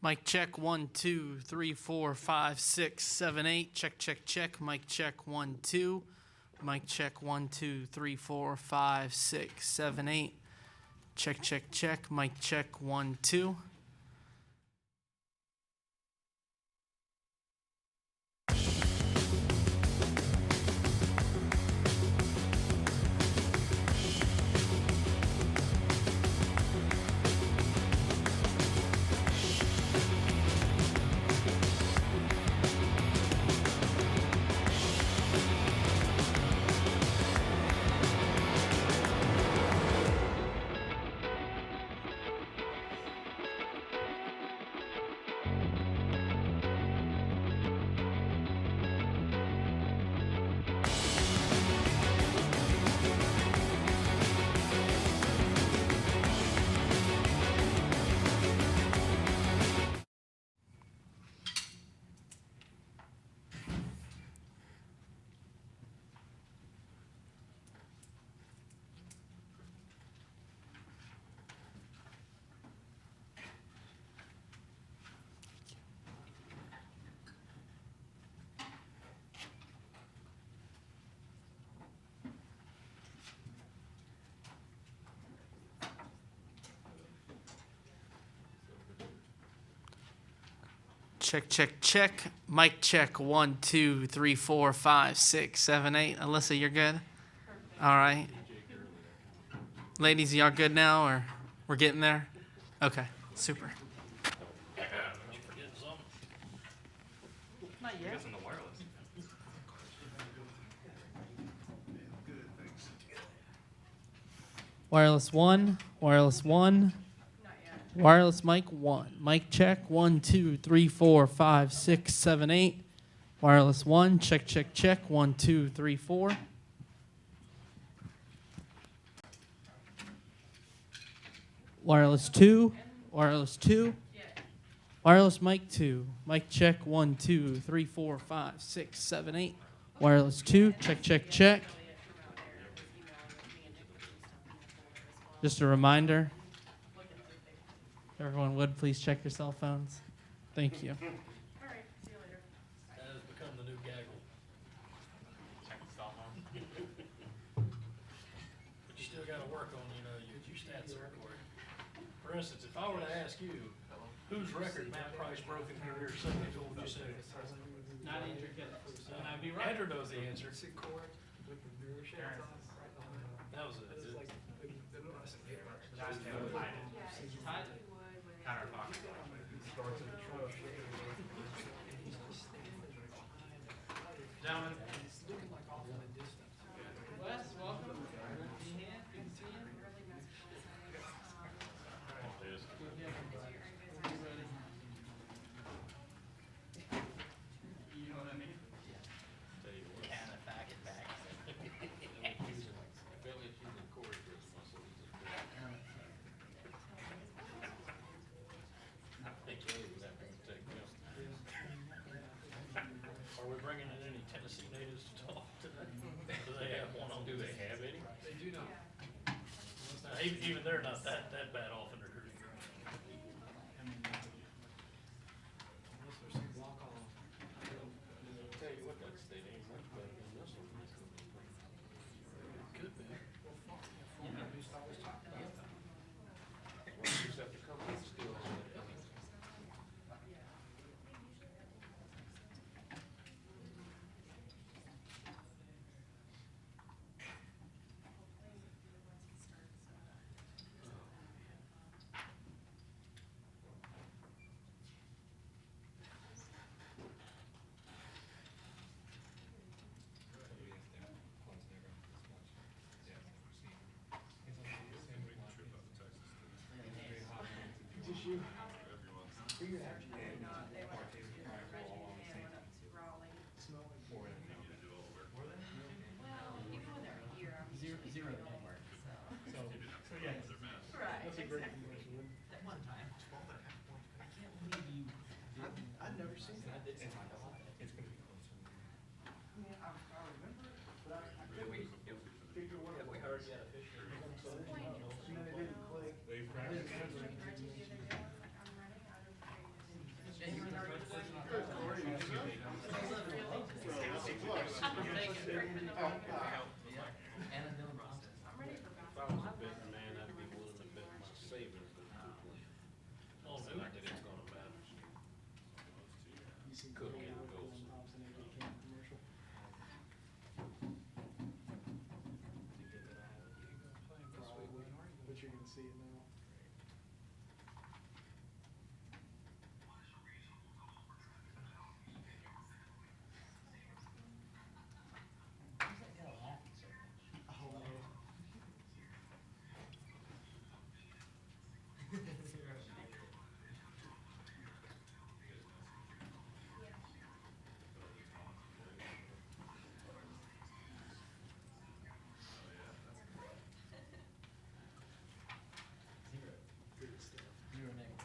Mic check 1 2 3 4 5 6 7 8. Check check check. Mic check 1 2. Mic check 1 2 3 4 5 6 7 8. Check check check. Mic check 1 2. Check, check, check. Mic check 1 2 3 4 5 6 7 8. Alyssa, you're good? All right. Ladies, y'all good now, or we're getting there? Okay, super. Not yet. Wireless 1, wireless 1. Wireless mic 1. Mic check 1 2 3 4 5 6 7 8. Wireless 1. Check check check 1 2 3 4. Wireless 2. Wireless 2. Wireless mic 2. Mic check 1 2 3 4 5 6 7 8. Wireless 2. Check check check. Just a reminder. Everyone would please check your cell phones. Thank you. All right, see you later. That has become the new gaggle. Check the cell phone. But you still gotta work on, your stats record. For instance, if I were to ask you, whose record Matt Price broke in career singles, what would you say? Not Andrew Kidd. And I'd be Andrew knows the answer. With the viewership. That was it. Counter Fox. Gentlemen. Wes, welcome. Good to see you. You know what I mean? Tell you what. And the back and back. Are we bringing in any Tennessee natives to talk today? Do they have one on? Do they have any? They do not. Now, even they're not that bad off in recruiting. Unless there's some block on. Tell you what, that state ain't much better than this one. Could be. You know, we used to always talk about that. We just have to come with skills. Zero didn't work. So yeah. Right. That's a great question. At one time. I can't believe you didn't. I've never seen that. It's gonna be closer. Yeah, I remember it, but I We figure what it was. We heard you had a fisher. And then it didn't click. They I didn't answer it. I'm running out of see it now. Who's that guy laughing so much? Oh, no. Zero. Good stuff. Zero negative.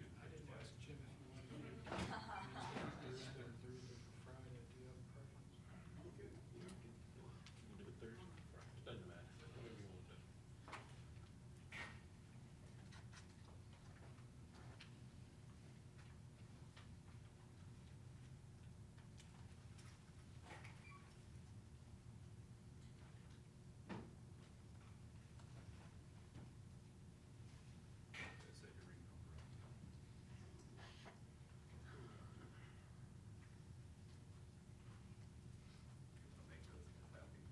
I didn't ask Jim if you wanted to do Thursday or Friday. Do you have a preference?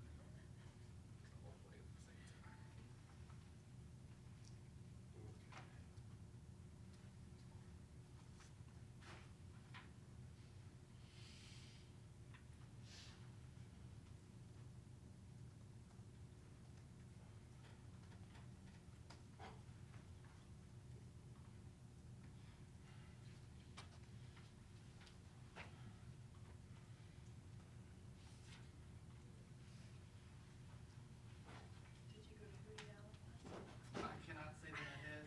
I cannot say that I had.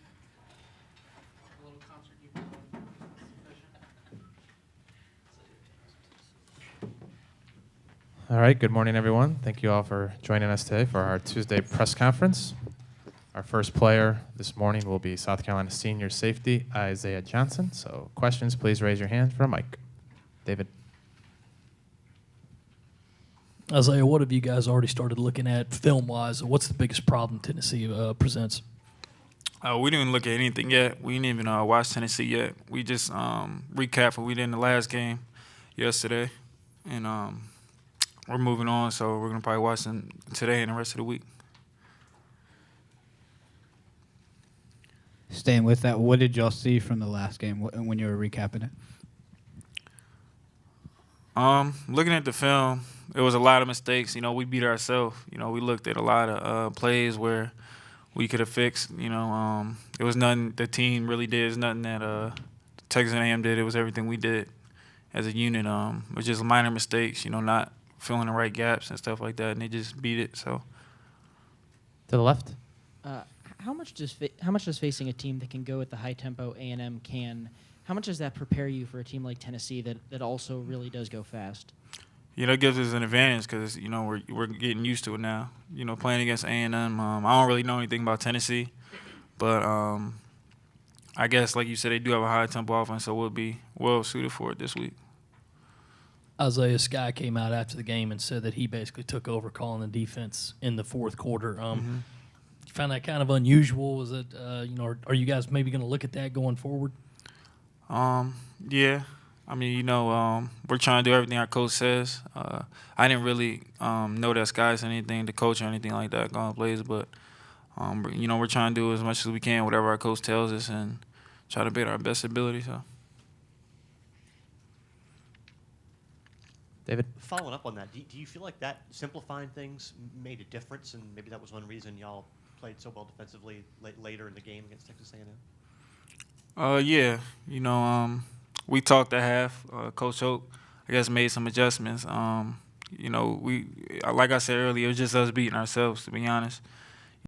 A little concert you put on is sufficient. All right, good morning, everyone. Thank you all for joining us today for our Tuesday press conference. Our first player this morning will be South Carolina senior safety Isaiah Johnson. So questions, please raise your hand for a mic. David. Isaiah, what have you guys already started looking at film-wise? What's the biggest problem Tennessee presents? We didn't look at anything yet. We didn't even watch Tennessee yet. We just recapped what we did in the last game yesterday, and we're moving on. So we're gonna probably watch them today and the rest of the week. Staying with that, what did y'all see from the last game when you were recapping it? Looking at the film, it was a lot of mistakes. You know, we beat ourselves. You know, we looked at a lot of plays where we could have fixed. You know, it was nothing the team really did. It's nothing that Texas A&M did. It was everything we did as a unit. It was just minor mistakes. You know, not filling the right gaps and stuff like that, and they just beat it. So To the left. How much does facing a team that can go at the high tempo A&M can? How much does that prepare you for a team like Tennessee that also really does go fast? you know, it gives us an advantage because you know we're getting used to it now. You know, playing against A&M. I don't really know anything about Tennessee, but I guess like you said, they do have a high tempo offense, so we'll be well suited for it this week. Isaiah Sky came out after the game and said that he basically took over calling the defense in the fourth quarter. You find that kind of unusual? Is it, are you guys maybe going to look at that going forward? Yeah. I mean, you know, we're trying to do everything our coach says. I didn't really know that Sky said anything to coach or anything like that going plays, but you know, we're trying to do as much as we can, whatever our coach tells us, and try to beat our best ability. So. David. Following up on that, do you feel like that simplifying things made a difference, and maybe that was one reason y'all played so well defensively later in the game against Texas A&M? Yeah. You know, we talked at half. Coach Hope, I guess, made some adjustments. You know, we, like I said earlier, it was just us beating ourselves, to be honest.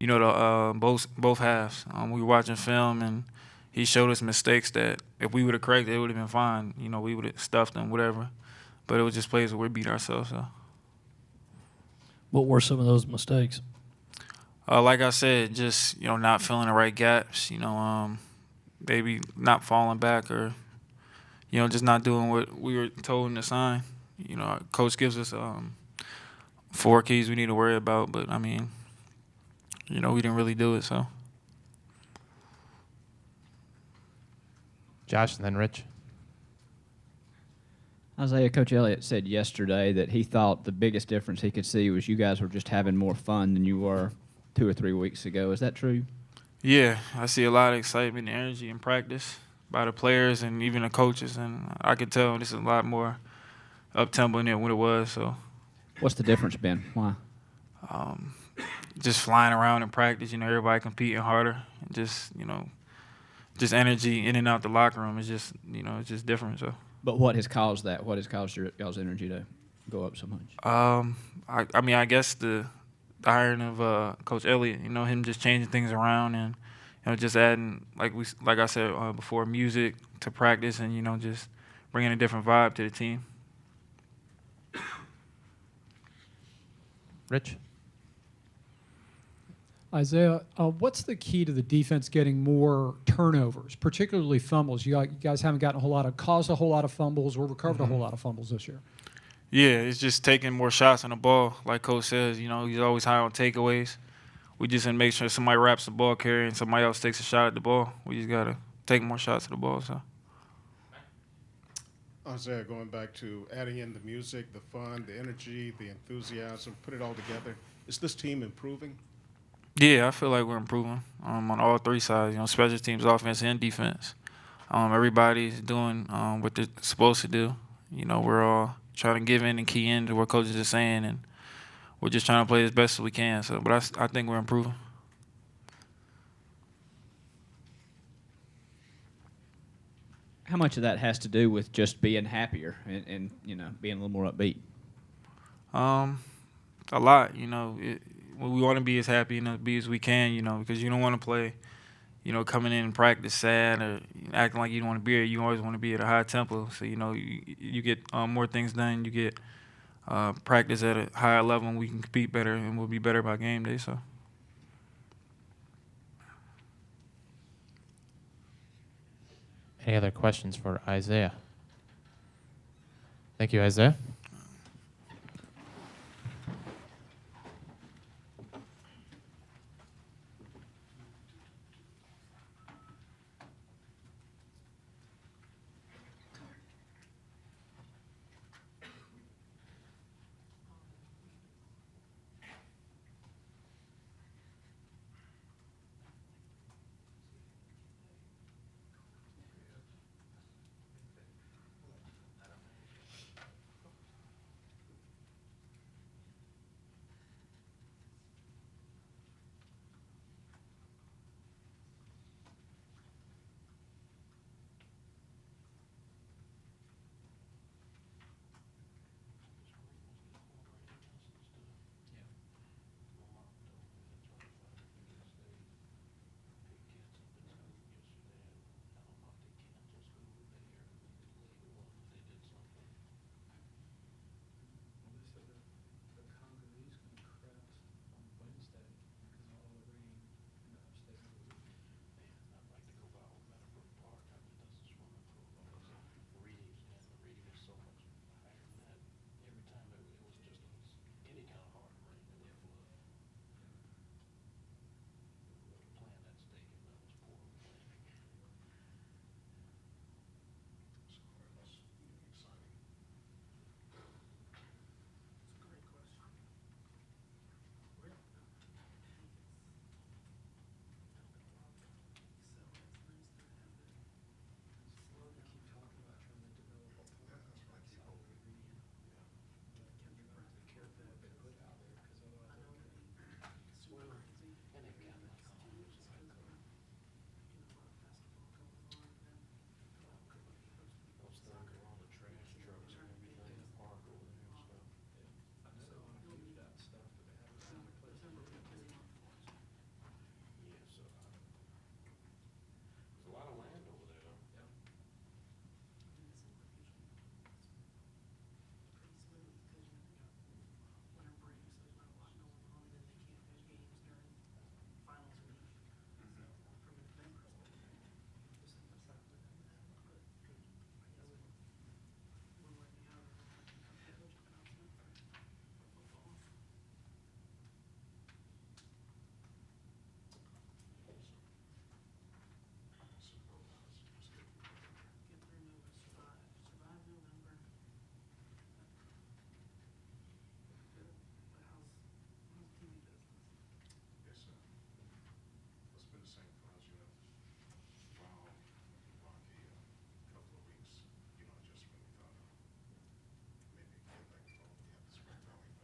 You know, both halves. We were watching film, and he showed us mistakes that if we would have corrected, it would have been fine. You know, we would have stuffed them, whatever. But it was just plays where we beat ourselves. So. What were some of those mistakes? Like I said, just, you know, not filling the right gaps. You know, maybe not falling back, or, you know, just not doing what we were told in the sign. You know, our coach gives us 4 keys we need to worry about, but I mean, we didn't really do it, so. Josh and then Rich. Isaiah, Coach Elliott said yesterday that he thought the biggest difference he could see was you guys were just having more fun than you were 2 or 3 weeks ago. Is that true? Yeah, I see a lot of excitement and energy in practice by the players and even the coaches, and I could tell this is a lot more up-tempo than what it was, so. What's the difference been? Why? Just flying around in practice, everybody competing harder, and just energy in and out the locker room is just, it's just different, so. But what has caused that? What has caused y'all's energy to go up so much? I mean, I guess the hiring of Coach Elliott, him just changing things around and just adding like I said before, music to practice and just bringing a different vibe to the team. Rich. Isaiah, what's the key to the defense getting more turnovers, particularly fumbles? You guys haven't caused a whole lot of fumbles or recovered a whole lot of fumbles this year. Yeah, it's just taking more shots on the ball. Like Coach says, he's always high on takeaways. We just want to make sure somebody wraps the ball carrier and somebody else takes a shot at the ball. We just got to take more shots at the ball. So. Isaiah, going back to adding in the music, the fun, the energy, the enthusiasm, put it all together. Is this team improving? Yeah, I feel like we're improving on all 3 sides, special teams, offense, and defense. Everybody's doing what they're supposed to do. We're all trying to give in and key in to what coaches are saying, and we're just trying to play as best as we can. So, but I think we're improving. How much of that has to do with just being happier and being a little more upbeat? A lot. We want to be as happy and upbeat as we can. Because you don't want to play, coming in and practice sad or acting like you don't want to be here. You always want to be at a high tempo. So you get more things done. You get practice at a higher level, and we can compete better, and we'll be better by game day. So. Any other questions for Isaiah? Thank you, Isaiah.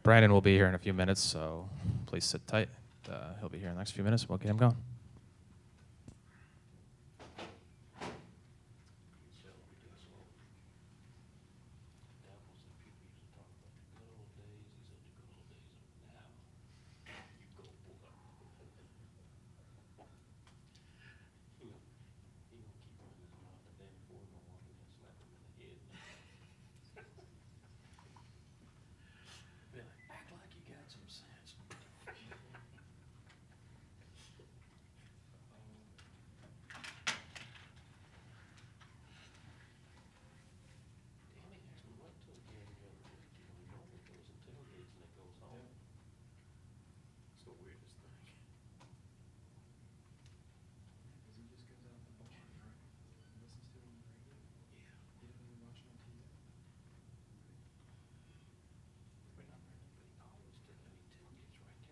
Brandon will be here in a few minutes, so please sit tight. He'll be here in the next few minutes. We'll get him going. Act like you got some sense. Danny actually went to a game the other week. You know, he normally goes and tailgates and then goes home. It's the weirdest thing. But he always tailgates right there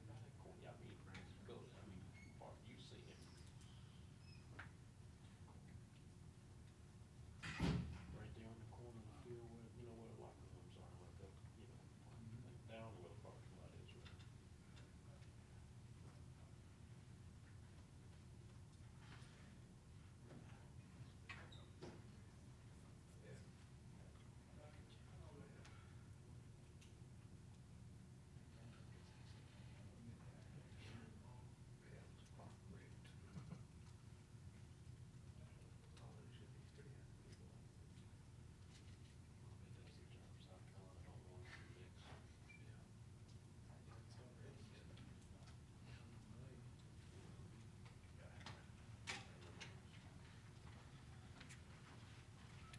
by that corner. Yeah, I mean, he goes, I mean, Bart, you see him. Right there on the corner of the field where, you know, where the locker rooms are, like up, you know, like down where the parking lot is, right?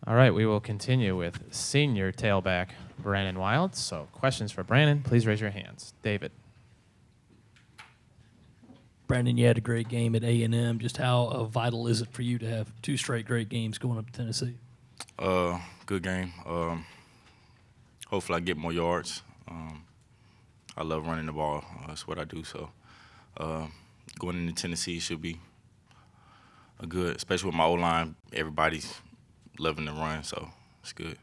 All right, we will continue with senior tailback Brandon Wild. So questions for Brandon, please raise your hands. David. Brandon, you had a great game at A&M. Just how vital is it for you to have 2 straight great games going up to Tennessee? Good game. Hopefully I get more yards. I love running the ball. That's what I do. So going into Tennessee should be a good, especially with my O-line. Everybody's loving the run, so it's good.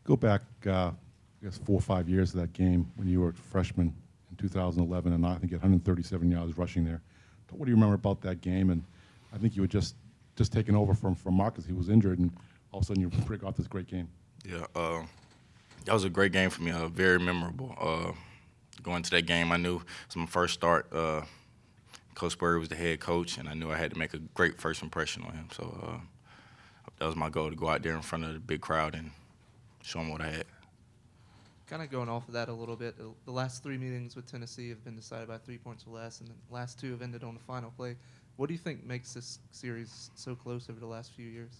Go back, I guess, 4 or 5 years of that game when you were a freshman in 2011, and I think you had 137 yards rushing there. What do you remember about that game? And I think you were just taken over from Marcus. He was injured, and all of a sudden you break off this great game. Yeah, that was a great game for me. Very memorable. Going to that game, I knew it was my first start. Coach Spurrier was the head coach, and I knew I had to make a great first impression on him. So that was my goal, to go out there in front of the big crowd and show them what I had. Kind of going off of that a little bit, the last 3 meetings with Tennessee have been decided by 3 points or less, and the last 2 have ended on the final play. What do you think makes this series so close over the last few years?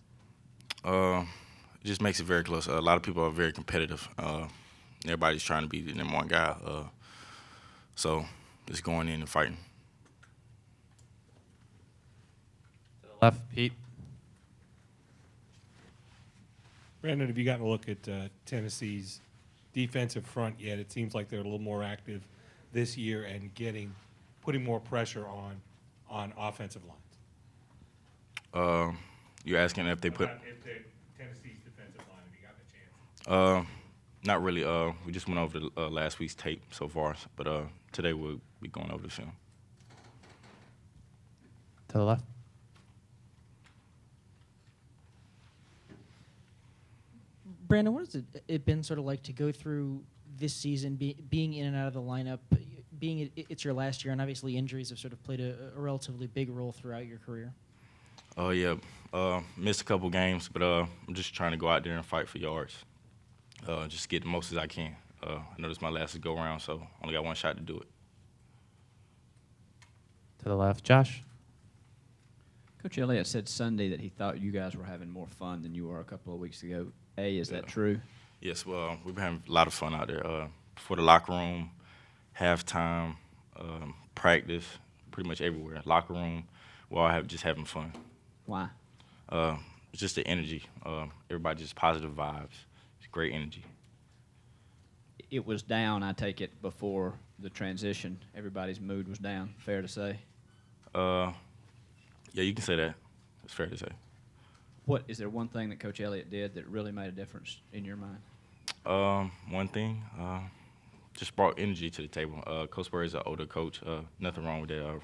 It just makes it very close. A lot of people are very competitive. Everybody's trying to be the number 1 guy. So just going in and fighting. To the left, Pete. Brandon, have you gotten a look at Tennessee's defensive front yet? It seems like they're a little more active this year and putting more pressure on offensive lines. You're asking if they put Tennessee's defensive line, have you gotten a chance? Not really. We just went over the last week's tape so far, but today we'll be going over the film. To the left. Brandon, what has it been sort of like to go through this season, being in and out of the lineup, it's your last year, and obviously injuries have sort of played a relatively big role throughout your career? Oh, yeah. Missed a couple games, but I'm just trying to go out there and fight for yards. Just get the most as I can. I know this is my last go-around, so only got 1 shot to do it. To the left, Josh. Coach Elliott said Sunday that he thought you guys were having more fun than you were a couple of weeks ago. Is that true? Yes, well, we've been having a lot of fun out there. For the locker room, halftime, practice, pretty much everywhere. Locker room, we're all just having fun. Why? It's just the energy. Everybody just positive vibes. It's great energy. It was down, I take it, before the transition. Everybody's mood was down, fair to say? Yeah, you can say that. It's fair to say. What is there one thing that Coach Elliott did that really made a difference in your mind? One thing, just brought energy to the table. Coach Spur is an older coach. Nothing wrong with that.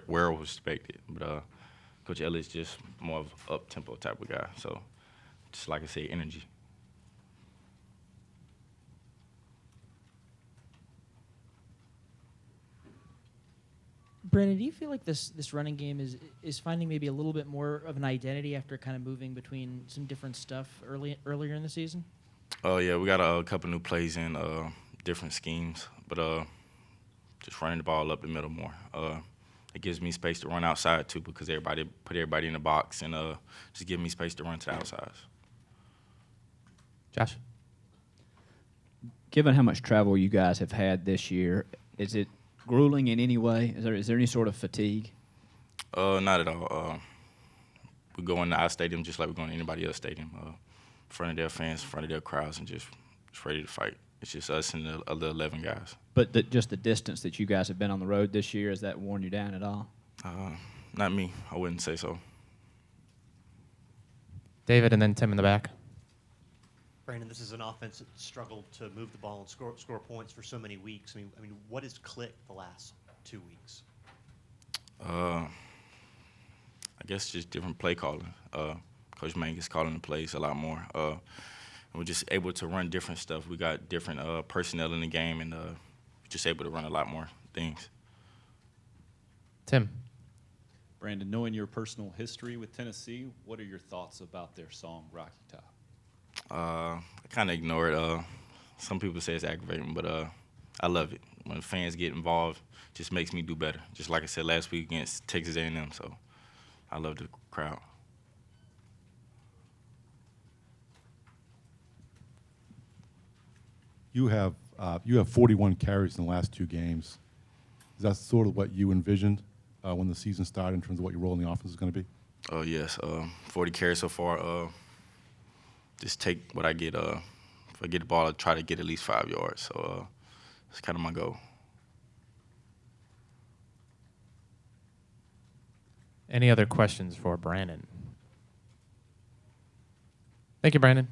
Well respected. But Coach Elliott's just more of an up-tempo type of guy. So, just like I say, energy. Brandon, do you feel like this running game is finding maybe a little bit more of an identity after kind of moving between some different stuff earlier in the season? Oh yeah, we got a couple new plays in different schemes, but just running the ball up the middle more. It gives me space to run outside too because everybody put everybody in the box and just give me space to run to the outsides. Josh? Given how much travel you guys have had this year, is it grueling in any way? Is there any sort of fatigue? Not at all. We go into our stadium just like we're going to anybody else's stadium, in front of their fans, in front of their crowds, and just ready to fight. It's just us and the other 11 guys. But just the distance that you guys have been on the road this year, has that worn you down at all? Not me. I wouldn't say so. David and then Tim in the back. Brandon, this is an offense that struggled to move the ball and score points for so many weeks. I mean, what has clicked the last 2 weeks? I guess just different play calling. Coach Mangus calling the plays a lot more. We're just able to run different stuff. We got different personnel in the game, and we're just able to run a lot more things. Tim. Brandon, knowing your personal history with Tennessee, what are your thoughts about their song, Rocky Top? I kind of ignore it. Some people say it's aggravating, but I love it. When fans get involved, it just makes me do better. Just like I said last week against Texas A&M, so I love the crowd. You have 41 carries in the last 2 games. Is that sort of what you envisioned when the season started in terms of what your role in the offense is going to be? Oh, yes. 40 carries so far. Just take what I get. If I get the ball, I try to get at least 5 yards. So that's kind of my goal. Any other questions for Brandon? Thank you, Brandon.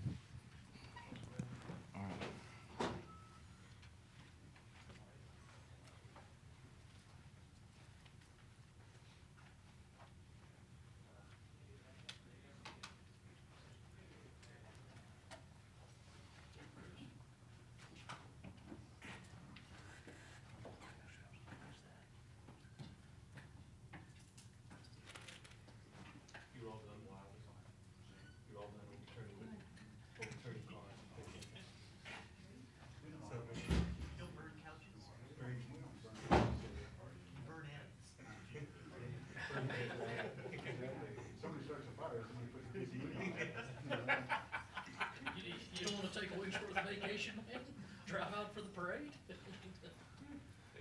You don't want to take a week's worth of vacation, man? Drive out for the parade? They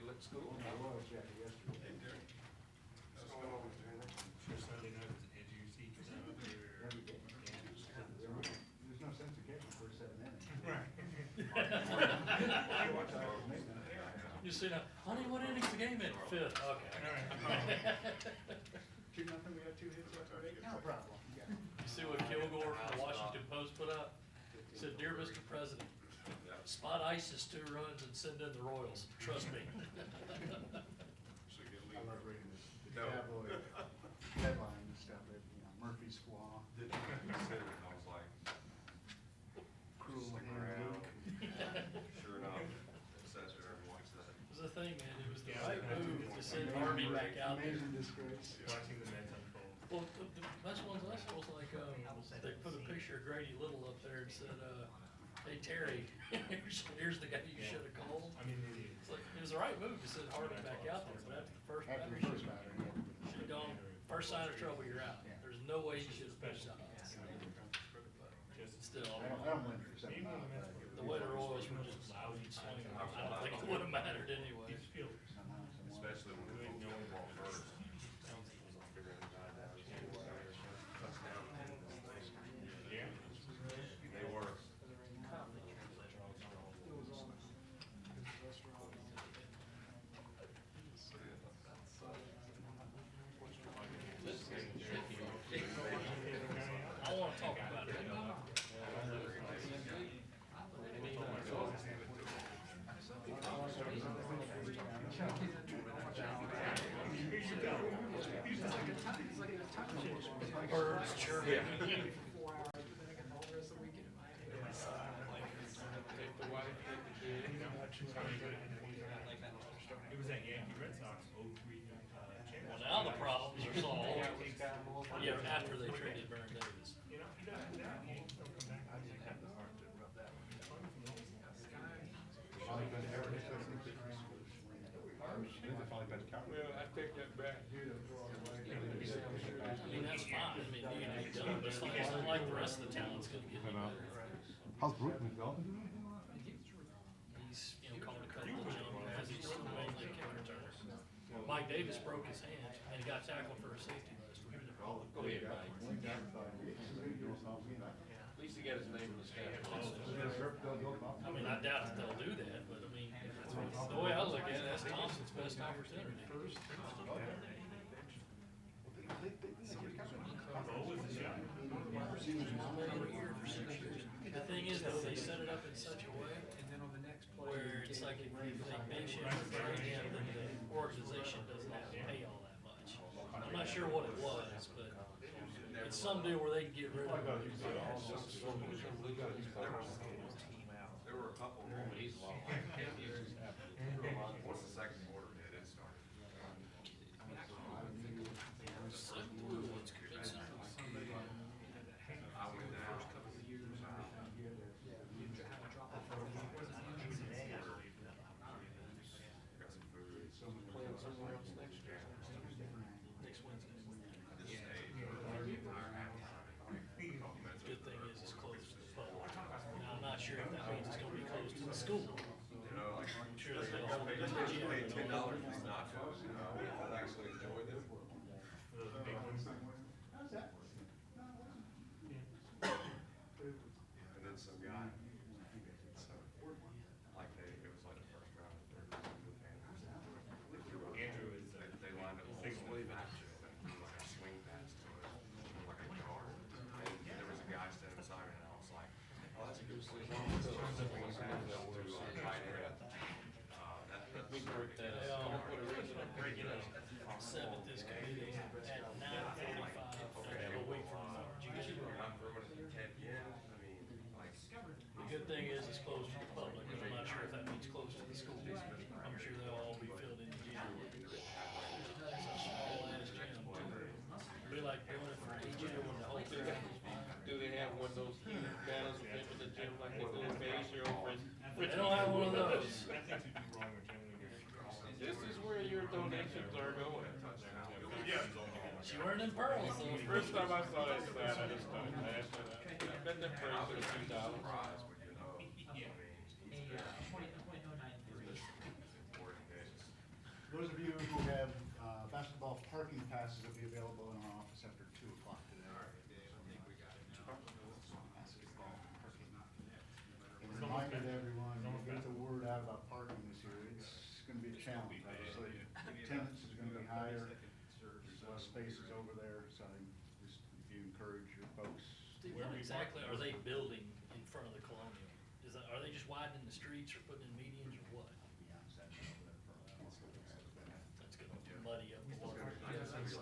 let school. There's no sense in getting the first 7 innings. You see now, honey, what inning's the game in? 5th. Okay. 2-0, we have 2 hits left already. No problem. You see what Kilgore from the Washington Post put up? He said, "Dear Mr. President, spot ISIS 2 runs and send in the Royals. Trust me." I love reading the tabloid headline and stuff, Murphy's Law. Cruel hand Luke. Sure enough, that's what everyone said. It was the thing, man. It was the right move to send Harvey back out there. Amazing disgrace. Watching the Mets unfold. Well, the best ones I saw was like, they put a picture of Grady Little up there and said, "Hey Terry, here's the guy you should have called." I mean, It's like, it was the right move to send Harvey back out there, but after the first batter, should have gone, first sign of trouble, you're out. There's no way you should have pitched out. Still, I don't blame you for saying that. the way the Royals were just lousy swinging, I don't think it would have mattered anyway. especially when we go the ball first. Yeah, they were. I want to talk about it. It was that Yankee Red Sox 03 Well, now the problems are solved. Yeah, after they traded Baron Davis. You know, he doesn't, Yankees don't come back. Well, I take that back. I mean, that's fine. I mean, he can be done, but it's like the rest of the talent's gonna get any better. How's Brooklyn Belton doing? He's, caught a couple of jump passes, mainly kick returners. Mike Davis broke his hand, and he got tackled for a safety last week. Go ahead, Mike. At least he got his name in the stat. I mean, I doubt that they'll do that, but I mean, the way I look at it, that's Thompson's best opportunity. The thing is, though, they set it up in such a way where it's like if they bench him or trade him, then the organization doesn't have to pay all that much. I'm not sure what it was, but it's some deal where they can get rid of him. There were a couple of them, but he's long. Once the second quarter did, it started. Good thing is it's close to the public. Now, I'm not sure if that means it's gonna be close to the school. I'm sure they'll hold it in the gym. Paid $10 for these nachos, I'll actually enjoy them. And then some guy, like it was like the first round of the third round of the Panthers. Andrew is, They lined up big sleeve and like a swing pass to it, like a yard. And there was a guy standing beside me and I was like, oh, that's a good sleeve. Swing pass to tight end. We worked that out. Seventh is committee at 9:45, a week from now. Did you get it? The good thing is it's closed to the public, and I'm not sure if that means close to the schools. I'm sure they'll all be filled in the gym. It's a small ass gym. Be like doing it for each gym when the whole thing. Do they have one of those heated battles with them in the gym like they do in Bayshore over in? They don't have one of those. This is where your donations are going. She wearing them pearls though. First time I saw that sign, I just started laughing. I bet that price was $2. Those of you who have basketball parking passes will be available in our office after 2 o'clock today. Basketball parking. And a reminder to everyone, get the word out about parking this year. It's going to be a challenge, obviously. Attendance is going to be higher. There's less spaces over there, so just if you encourage your folks. What exactly are they building in front of the Colonial? Are they just widening the streets or putting in medians or what? That's gonna muddy up the water. That's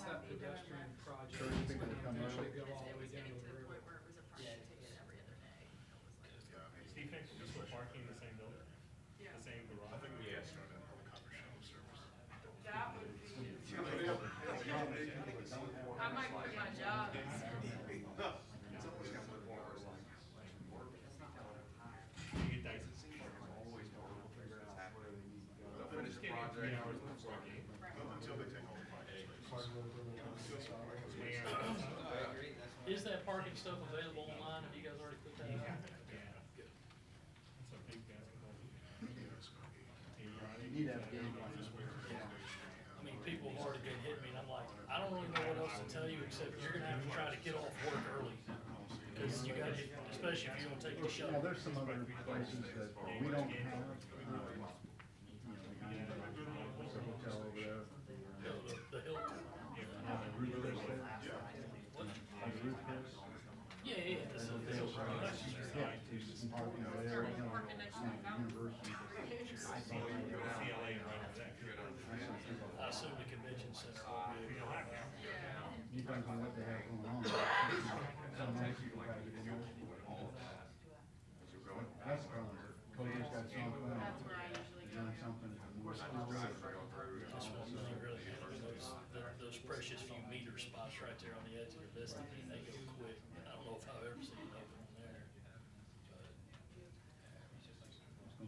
that pedestrian project. Encourage people to come It's early. gonna go all the way down to the river. Steve, think we're still parking in the same building? The same garage? I think we Yes. That would be. I might quit my job. You get dicey. They'll finish the project. 3 hours before the game. Until they take all the parking Is that parking stuff available online? Have you guys already put that out? Good. That's a big basketball. You need to have a game plan. I mean, people have already been hitting me, and I'm like, I don't really know what else to tell you, except you're gonna have to try to get off work early. Because you gotta, especially if you're gonna take the Now, shuttle. there's some other places that we don't have. There's a hotel over there. The Hilton. Ruth Chris there. What? Ruth Chris. Yeah, yeah, this is the Hilton. Yeah, there's some parking there, you know, university. CLA and right over there. I assume the convention center will be. You guys want to look just right there on the edge of the vista, and they go quick. I don't know if I've ever seen an open one there. But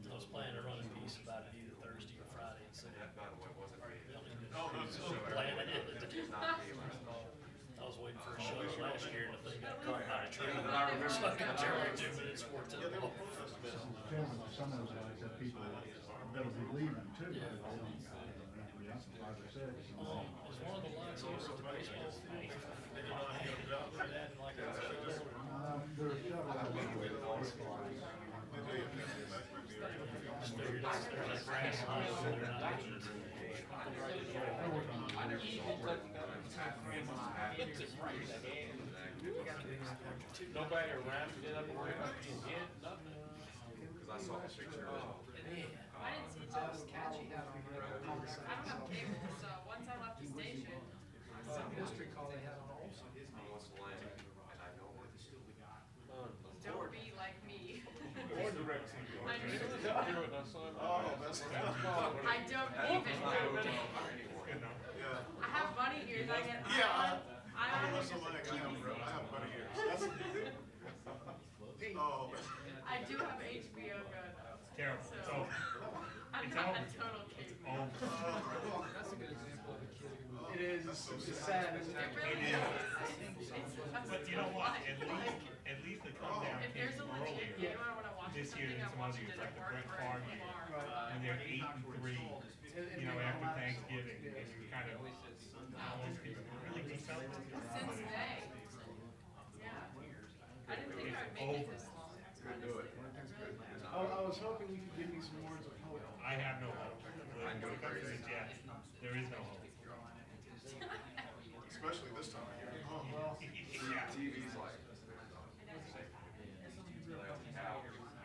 I was planning to run a piece about it either Thursday or Friday, and so. I was waiting for a show last year, and the thing got caught by a tree. So I got there like 2 minutes before it took off. Some of those guys have people that'll be leaving too. Yeah. Five or six. Is one of the lights over at the baseball field? They did not have that like a There's just figured there's that grass line over there. I never Nobody around did up worry about being hit, nothing. Because I saw the picture. I didn't see Joe's catchy hat on there. I don't have cable, so once I left the station, History call they had on also. don't be like me. Or direct TV. I Oh, that's. I don't even. I have bunny ears. I get. I bunny ears. Oh. I do have HBO Go though. Terrible. So It's over. I'm It's not over. a total kid. That's a good example of a kid who. It is, it's sad, isn't it? It really is. But you know what? At least they come down If there's a came legit earlier. game I want to watch This year something, than I some watch other it years, at like the work Brett or Favre at year. tomorrow. And they're 8-3, after Thanksgiving, and you kind of almost could really do something. Since May. Yeah. I didn't think I would make it this long. I was hoping you could give me some words of hope. I have no hope. When it comes to the Jets, there is no hope. Especially this time of year. TV's like.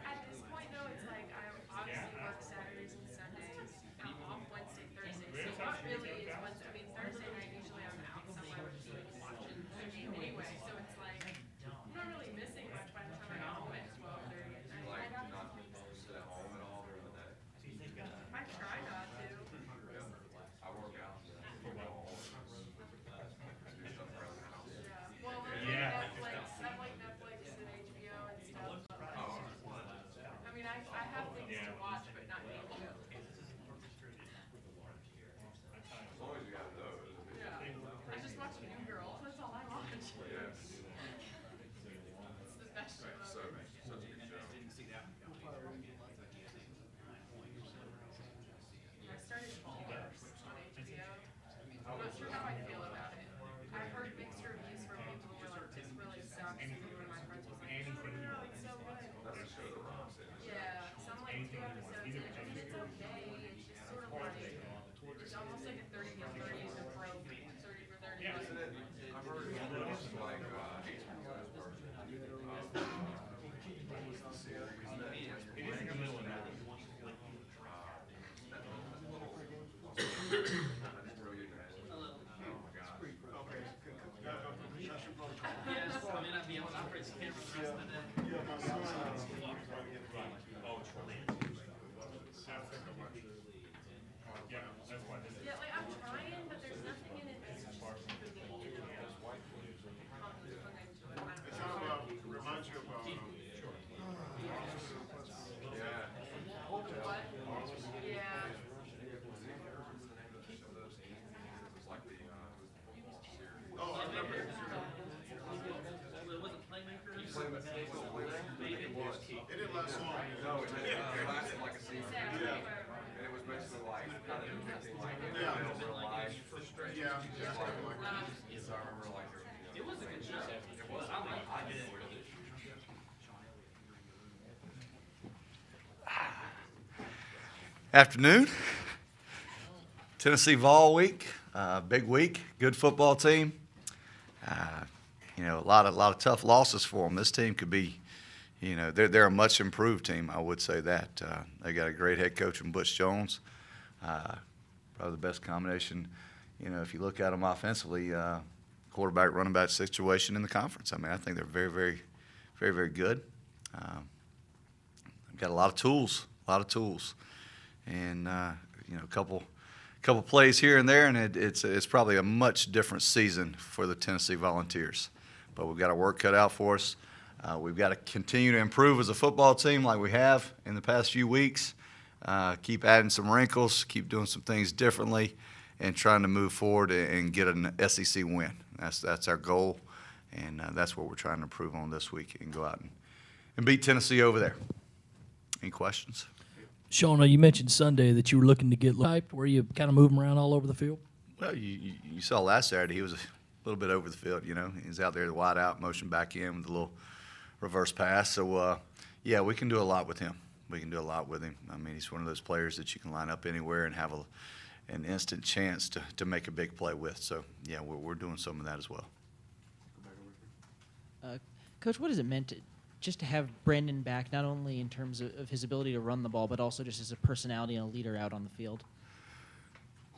At this point though, it's like I obviously work Saturdays and Sundays. I'm off Wednesday, Thursday. So what really is Wednesday? I mean, Thursday night usually I'm out somewhere watching the game anyway. So it's like I'm not really missing much by the time I get home at 12:30. Like, not sit at home at all during the day. I try not to. I work out. I go home. Do stuff around the house. Well, Netflix, stuff like Netflix and HBO and stuff. I mean, I have things to watch, but not HBO. As long as you have those. Yeah. I just watch New Girl. That's all I watch. Yes. It's the best show So, ever. such a good show. I started Ballers on HBO. I'm not sure how I feel about it. I've heard mixed reviews from people who were like, this really sucks. And one of my friends was like, no, it's so good. That's the show that Rob's in. Yeah, so I'm like 2 episodes in. I mean, it's okay. It's just sort of like, it's almost like a 30 for 30 is a pro 30 for 30. Yeah, isn't it? I've heard it's like, HBO's version. It is in the middle of that. Yes, I may not be able to operate the camera the rest of the day. Yeah, like I'm trying, but there's nothing in it that's just keeping me hung into it. It kind of reminds you of, Yeah. What? Yeah. It's like the, oh, I remember. Was it Playmaker? It was. It didn't last long. No, it didn't. It lasted like a season. Yeah. And it was basically like, kind of depicting like, Yeah. real life frustrations. Yeah. Just like, so I remember like, It was a good show. It was. I liked it. Afternoon. Tennessee Vol Week, big week, good football team. A lot of tough losses for them. This team could be, they're a much improved team. I would say that. They got a great head coach in Butch Jones. Probably the best combination. If you look at them offensively, quarterback running back situation in the conference. I mean, I think they're very, very, very, very good. They've got a lot of tools, and a couple couple plays here and there, and it's probably a much different season for the Tennessee Volunteers. But we've got our work cut out for us. We've got to continue to improve as a football team like we have in the past few weeks. Keep adding some wrinkles, keep doing some things differently, and trying to move forward and get an SEC win. That's our goal, and that's what we're trying to improve on this week and go out and beat Tennessee over there. Any questions? Shauna, you mentioned Sunday that you were looking to get typed. Were you kind of moving around all over the field? Well, you saw last Saturday he was a little bit over the field. You know, he's out there wide out, motion back in with a little reverse pass. So yeah, we can do a lot with him. We can do a lot with him. I mean, he's one of those players that you can line up anywhere and have an instant chance to make a big play with. So yeah, we're doing some of that as well. Coach, what has it meant just to have Brandon back, not only in terms of his ability to run the ball, but also just as a personality and a leader out on the field?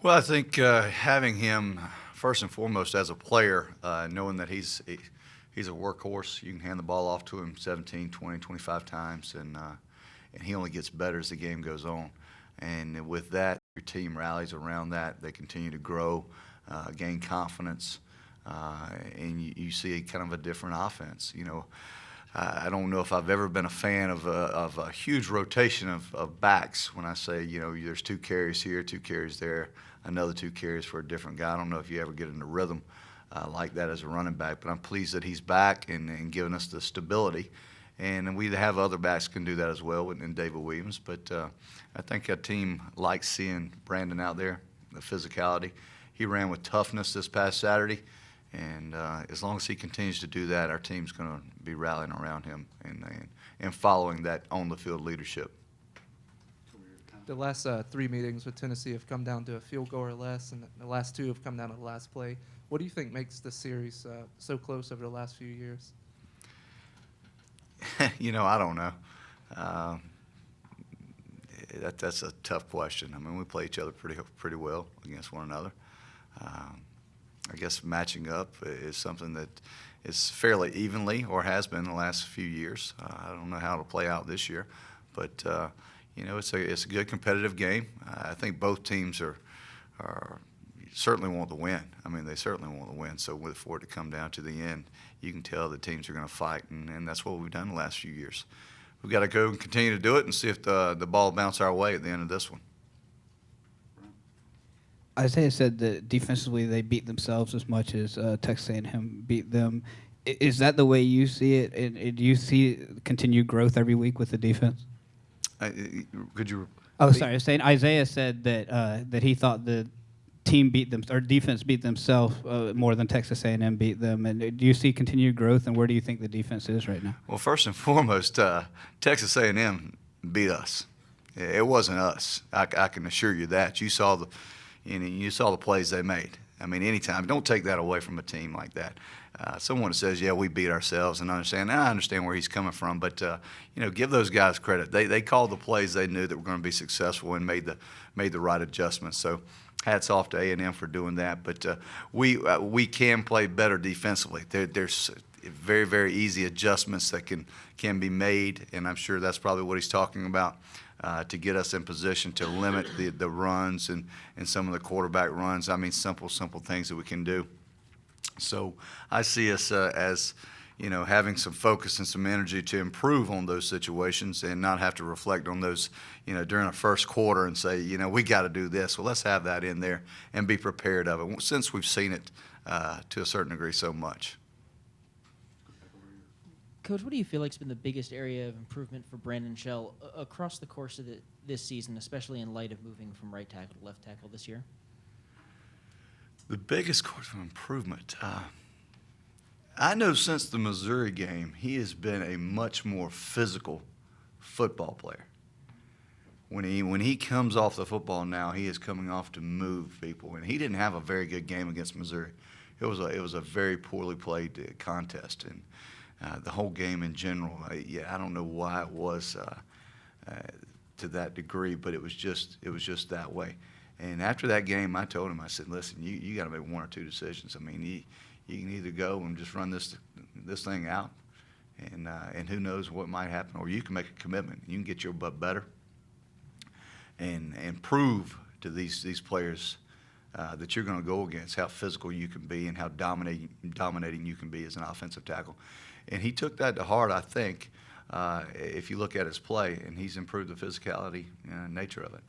Well, I think having him first and foremost as a player, knowing that he's a workhorse, you can hand the ball off to him 17, 20, 25 times, and he only gets better as the game goes on. And with that, your team rallies around that. They continue to grow, gain confidence, and you see kind of a different offense. You know, I don't know if I've ever been a fan of a huge rotation of backs. When I say, you know, there's 2 carries here, 2 carries there, another 2 carries for a different guy. I don't know if you ever get in a rhythm like that as a running back, but I'm pleased that he's back and giving us the stability. And we have other backs can do that as well, and David Williams. But I think our team likes seeing Brandon out there, the physicality. He ran with toughness this past Saturday. And as long as he continues to do that, our team's going to be rallying around him and following that on-the-field leadership. The last 3 meetings with Tennessee have come down to a field goal or less, and the last 2 have come down to the last play. What do you think makes this series so close over the last few years? You know, I don't know. That's a tough question. I mean, we play each other pretty well against one another. I guess matching up is something that is fairly evenly, or has been the last few years. I don't know how it'll play out this year, but you know, it's a good competitive game. I think both teams are certainly want to win. I mean, they certainly want to win. So for it to come down to the end, you can tell the teams are going to fight, and that's what we've done the last few years. We've got to go and continue to do it and see if the ball bounces our way at the end of this one. Isaiah said that defensively they beat themselves as much as Texas A&M beat them. Is that the way you see it? And do you see continued growth every week with the defense? Could you? Oh, sorry. I was saying Isaiah said that he thought the team beat them, or defense beat themselves more than Texas A&M beat them. And do you see continued growth? And where do you think the defense is right now? Well, first and foremost, Texas A&M beat us. It wasn't us. I can assure you that. You saw the plays they made. I mean, anytime. Don't take that away from a team like that. Someone says, yeah, we beat ourselves, and I understand where he's coming from, but you know, give those guys credit. They called the plays they knew that were going to be successful and made the right adjustments. So hats off to A&M for doing that. But we can play better defensively. There's very, very easy adjustments that can be made, and I'm sure that's probably what he's talking about. To get us in position to limit the runs and some of the quarterback runs. I mean, simple things that we can do. So I see us as, you know, having some focus and some energy to improve on those situations and not have to reflect on those, you know, during a first quarter and say, you know, we got to do this. Well, let's have that in there and be prepared of it since we've seen it to a certain degree so much. Coach, what do you feel like has been the biggest area of improvement for Brandon Shell across the course of this season, especially in light of moving from right tackle to left tackle this year? The biggest course of improvement. I know since the Missouri game, he has been a much more physical football player. When he comes off the football now, he is coming off to move people, and he didn't have a very good game against Missouri. It was a very poorly played contest, and the whole game in general. I don't know why it was to that degree, but it was just that way. And after that game, I told him, I said, listen, you got to make 1 or 2 decisions. I mean, you can either go and just run this thing out, and who knows what might happen, or you can make a commitment. You can get your butt better and prove to these players that you're going to go against, how physical you can be and how dominating you can be as an offensive tackle. And he took that to heart, I think, if you look at his play, and he's improved the physicality nature of it.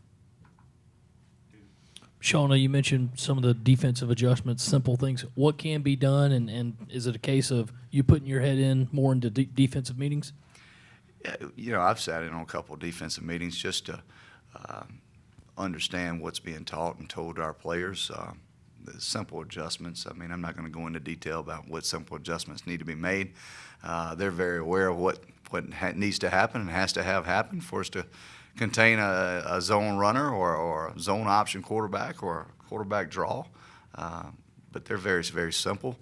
Shauna, you mentioned some of the defensive adjustments, simple things. What can be done, and is it a case of you putting your head in more into defensive meetings? Yeah, I've sat in on a couple of defensive meetings just to understand what's being taught and told to our players. The simple adjustments. I mean, I'm not going to go into detail about what simple adjustments need to be made. They're very aware of what needs to happen and has to have happened for us to contain a zone runner or a zone option quarterback or a quarterback draw. But they're very, very simple.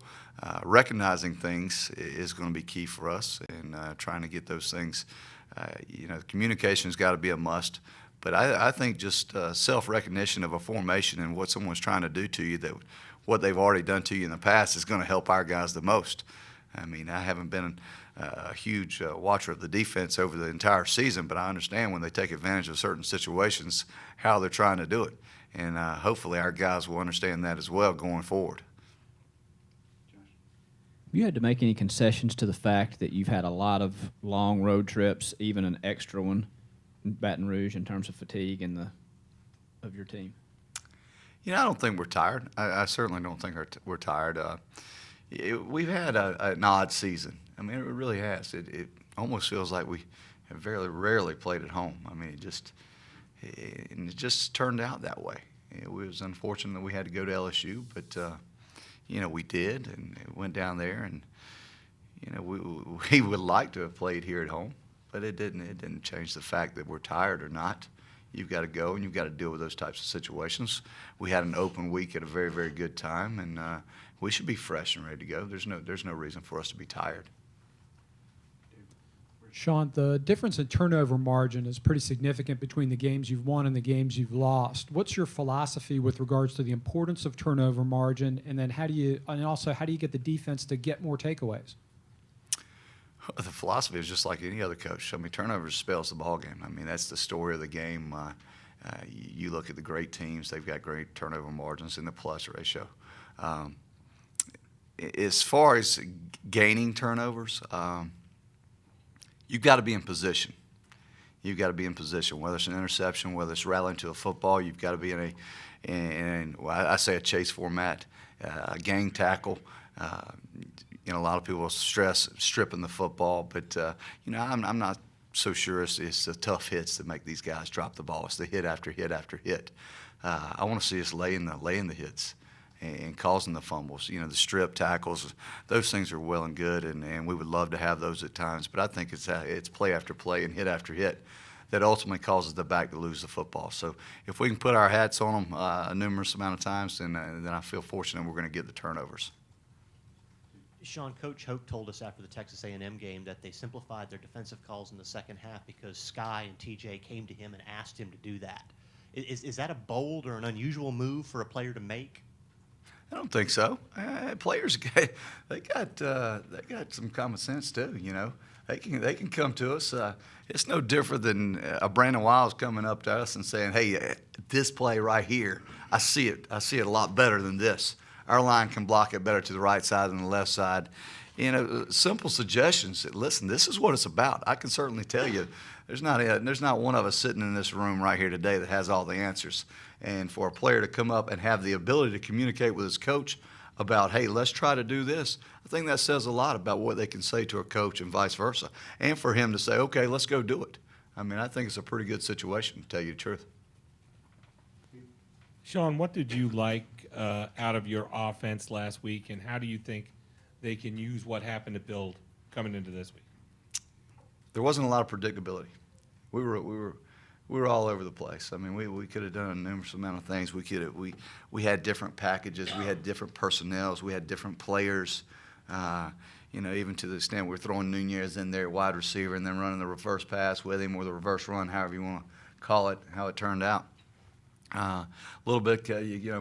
Recognizing things is going to be key for us, and trying to get those things. Communication's got to be a must. But I think just self-recognition of a formation and what someone's trying to do to you, that what they've already done to you in the past, is going to help our guys the most. I mean, I haven't been a huge watcher of the defense over the entire season, but I understand when they take advantage of certain situations how they're trying to do it. And hopefully our guys will understand that as well going forward. You had to make any concessions to the fact that you've had a lot of long road trips, even an extra one in Baton Rouge, in terms of fatigue of your team? I don't think we're tired. I certainly don't think we're tired. We've had an odd season. I mean, it really has. It almost feels like we have very rarely played at home. I mean, it just turned out that way. It was unfortunate that we had to go to LSU, but we did, and it went down there, and we would like to have played here at home, but it didn't change the fact that we're tired or not. You've got to go, and you've got to deal with those types of situations. We had an open week at a very, very good time, and we should be fresh and ready to go. There's no reason for us to be tired. Sean, the difference in turnover margin is pretty significant between the games you've won and the games you've lost. What's your philosophy with regards to the importance of turnover margin, and then how do you get the defense to get more takeaways? The philosophy is just like any other coach. I mean, turnovers spells the ball game. I mean, that's the story of the game. You look at the great teams; they've got great turnover margins in the plus ratio. As far as gaining turnovers, you've got to be in position. You've got to be in position, whether it's an interception, whether it's rallying to a football. You've got to be in I say a chase format, a gang tackle. A lot of people stress stripping the football, but I'm not so sure it's the tough hits that make these guys drop the ball. It's the hit after hit after hit. I want to see us laying the hits and causing the fumbles. The strip tackles, those things are well and good, and we would love to have those at times. But I think it's play after play and hit after hit that ultimately causes the back to lose the football. So if we can put our hats on them a numerous amount of times, then I feel fortunate we're going to get the turnovers. Sean, Coach Hoke told us after the Texas A&M game that they simplified their defensive calls in the second half because Sky and TJ came to him and asked him to do that. Is that a bold or an unusual move for a player to make? I don't think so. Players, they got some common sense too. They can come to us. It's no different than a Brandon Wiles coming up to us and saying, "Hey, this play right here, I see it a lot better than this. Our line can block it better to the right side than the left side." Simple suggestions. Listen, this is what it's about. I can certainly tell you, there's not one of us sitting in this room right here today that has all the answers. And for a player to come up and have the ability to communicate with his coach about, "Hey, let's try to do this," I think that says a lot about what they can say to a coach and vice versa. And for him to say, "Okay, let's go do it." I mean, I think it's a pretty good situation, to tell you the truth. Sean, what did you like out of your offense last week, and how do you think they can use what happened to build coming into this week? There wasn't a lot of predictability. We were all over the place. I mean, we could have done a numerous amount of things. We had different packages. We had different personnels. We had different players. Even to the extent we're throwing Nunez in there, wide receiver, and then running the reverse pass with him, or the reverse run, however you want to call it, how it turned out. A little bit,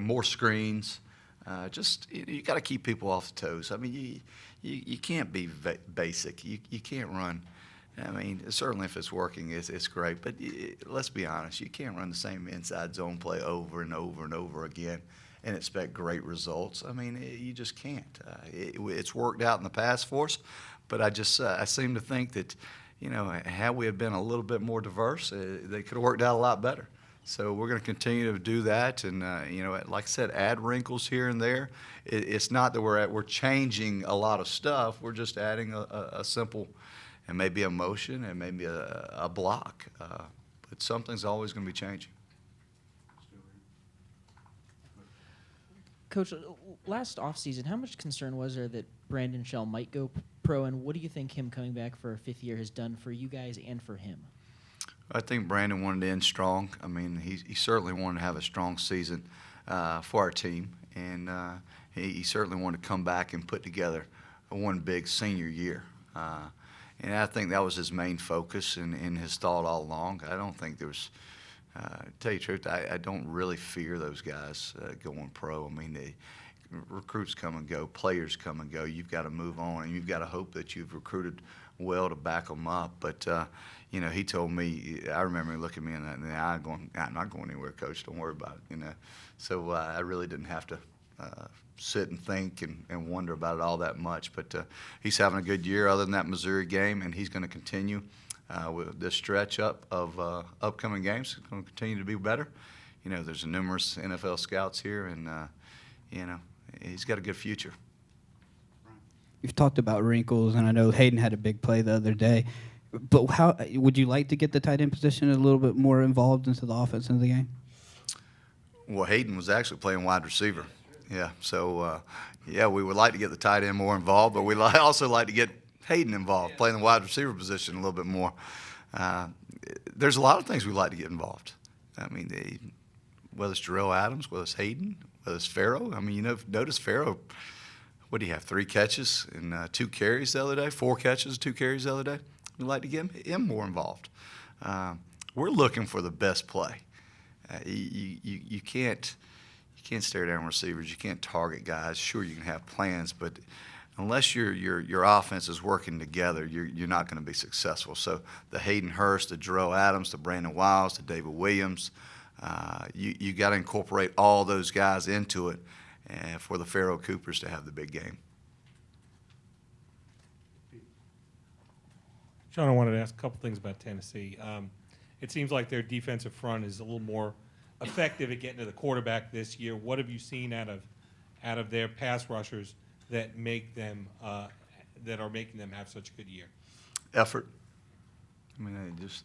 more screens. You got to keep people off the toes. I mean, you can't be basic. You can't run I mean, certainly if it's working, it's great. But let's be honest, you can't run the same inside zone play over and over and over again and expect great results. I mean, you just can't. It's worked out in the past for us, but I seem to think that, had we have been a little bit more diverse, they could have worked out a lot better. So we're going to continue to do that, and like I said, add wrinkles here and there. It's not that we're changing a lot of stuff. We're just adding a simple, and maybe a motion, and maybe a block. But something's always going to be changing. Coach, last offseason, how much concern was there that Brandon Shell might go pro, and what do you think him coming back for a fifth year has done for you guys and for him? I think Brandon wanted to end strong. I mean, he certainly wanted to have a strong season for our team, and he certainly wanted to come back and put together one big senior year. And I think that was his main focus and his thought all along. I don't think there was to tell you the truth, I don't really fear those guys going pro. I mean, recruits come and go, players come and go. You've got to move on, and you've got to hope that you've recruited well to back them up. But, he told me, I remember him looking me in the eye going, I'm not going anywhere, Coach. Don't worry about it, So I really didn't have to sit and think and wonder about it all that much. But he's having a good year other than that Missouri game, and he's going to continue with this stretch up of upcoming games. It's going to continue to be better. There's numerous NFL scouts here, and, he's got a good future. You've talked about wrinkles, and I know Hayden had a big play the other day. But how would you like to get the tight end position a little bit more involved into the offense in the game? Well, Hayden was actually playing wide receiver. Yeah, so, we would like to get the tight end more involved, but we'd also like to get Hayden involved, playing the wide receiver position a little bit more. There's a lot of things we'd like to get involved. I mean, whether it's Jarrell Adams, whether it's Hayden, whether it's Farrow. I mean, notice Farrow, what do you have, 3 catches and 2 carries the other day, 4 catches, 2 carries the other day? We'd like to get him more involved. We're looking for the best play. You can't stare down receivers. You can't target guys. Sure, you can have plans, but unless your offense is working together, you're not going to be successful. So the Hayden Hurst, the Jarrell Adams, the Brandon Wiles, the David Williams, you got to incorporate all those guys into it for the Farrow Coopers to have the big game. Sean, I wanted to ask a couple things about Tennessee. It seems like their defensive front is a little more effective at getting to the quarterback this year. What have you seen out of their pass rushers that make them that are making them have such a good year? Effort. I mean, just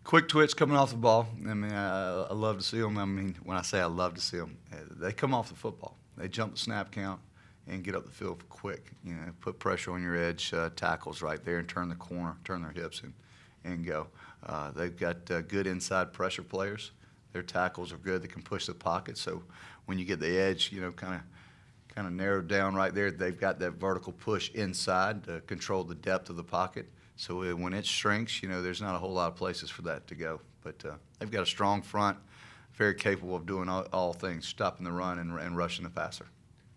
quick twitch coming off the ball. I mean, I love to see them. I mean, when I say I love to see them, they come off the football. They jump the snap count and get up the field quick. Put pressure on your edge tackles right there and turn the corner, turn their hips and go. They've got good inside pressure players. Their tackles are good. They can push the pocket. So when you get the edge, kind of narrowed down right there, they've got that vertical push inside to control the depth of the pocket. So when it shrinks, there's not a whole lot of places for that to go. But they've got a strong front, very capable of doing all things, stopping the run and rushing the passer.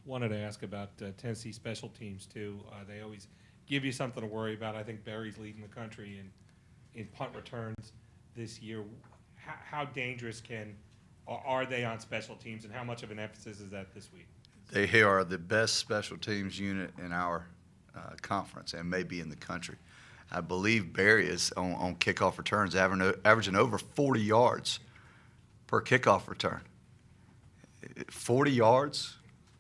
Wanted to ask about Tennessee special teams, too. They always give you something to worry about. I think Barry's leading the country in punt returns this year. How dangerous are they on special teams, and how much of an emphasis is that this week? They are the best special teams unit in our conference and maybe in the country. I believe Barry is on kickoff returns averaging over 40 yards per kickoff return. 40 yards?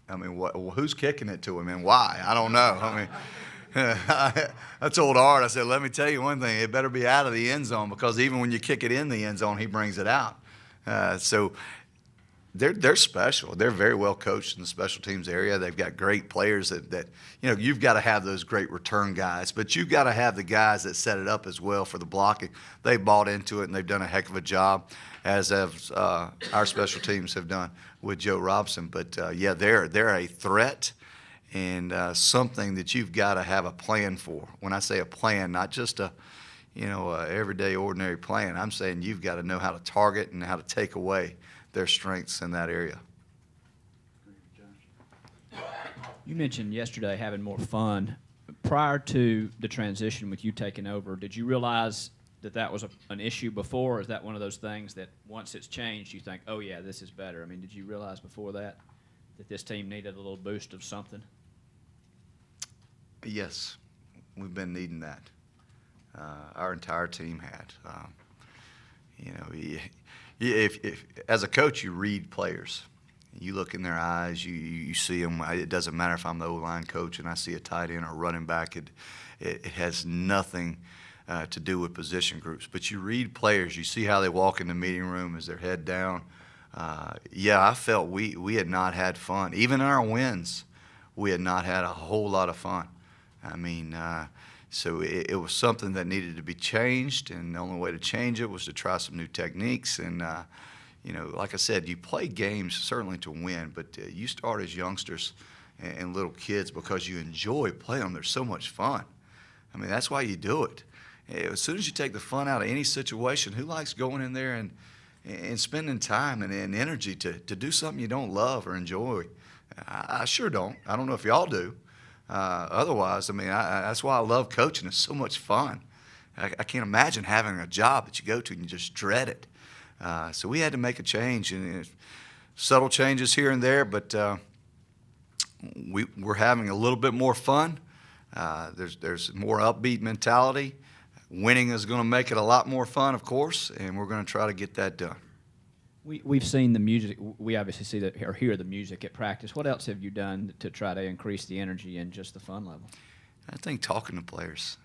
I mean, who's kicking it to him and why? I don't know. I mean, I told Art, I said, let me tell you one thing. It better be out of the end zone because even when you kick it in the end zone, he brings it out. So they're special. They're very well coached in the special teams area. They've got great players that you've got to have those great return guys, but you've got to have the guys that set it up as well for the blocking. They've bought into it, and they've done a heck of a job, as have our special teams have done with Joe Robson. But, they're a threat and something that you've got to have a plan for. When I say a plan, not just a everyday, ordinary plan. I'm saying you've got to know how to target and how to take away their strengths in that area. You mentioned yesterday having more fun prior to the transition with you taking over, did you realize that that was an issue before, or is that one of those things that once it's changed, you think, oh, yeah, this is better? I mean, did you realize before that this team needed a little boost of something? Yes, we've been needing that. Our entire team had. If as a coach, you read players. You look in their eyes, you see them. It doesn't matter if I'm the O-line coach and I see a tight end or running back. It has nothing to do with position groups. But you read players. You see how they walk in the meeting room as their head down. I felt we had not had fun. Even in our wins, we had not had a whole lot of fun. I mean, so it was something that needed to be changed, and the only way to change it was to try some new techniques. And, like I said, you play games certainly to win, but you start as youngsters and little kids because you enjoy playing them. They're so much fun. I mean, that's why you do it. As soon as you take the fun out of any situation, who likes going in there and spending time and energy to do something you don't love or enjoy? I sure don't. I don't know if y'all do. Otherwise, I mean, that's why I love coaching. It's so much fun. I can't imagine having a job that you go to and you just dread it. So we had to make a change, and subtle changes here and there, but we're having a little bit more fun. There's more upbeat mentality. Winning is going to make it a lot more fun, of course, and we're going to try to get that done. We've seen the music. We obviously see that or hear the music at practice. What else have you done to try to increase the energy and just the fun level? I think talking to players.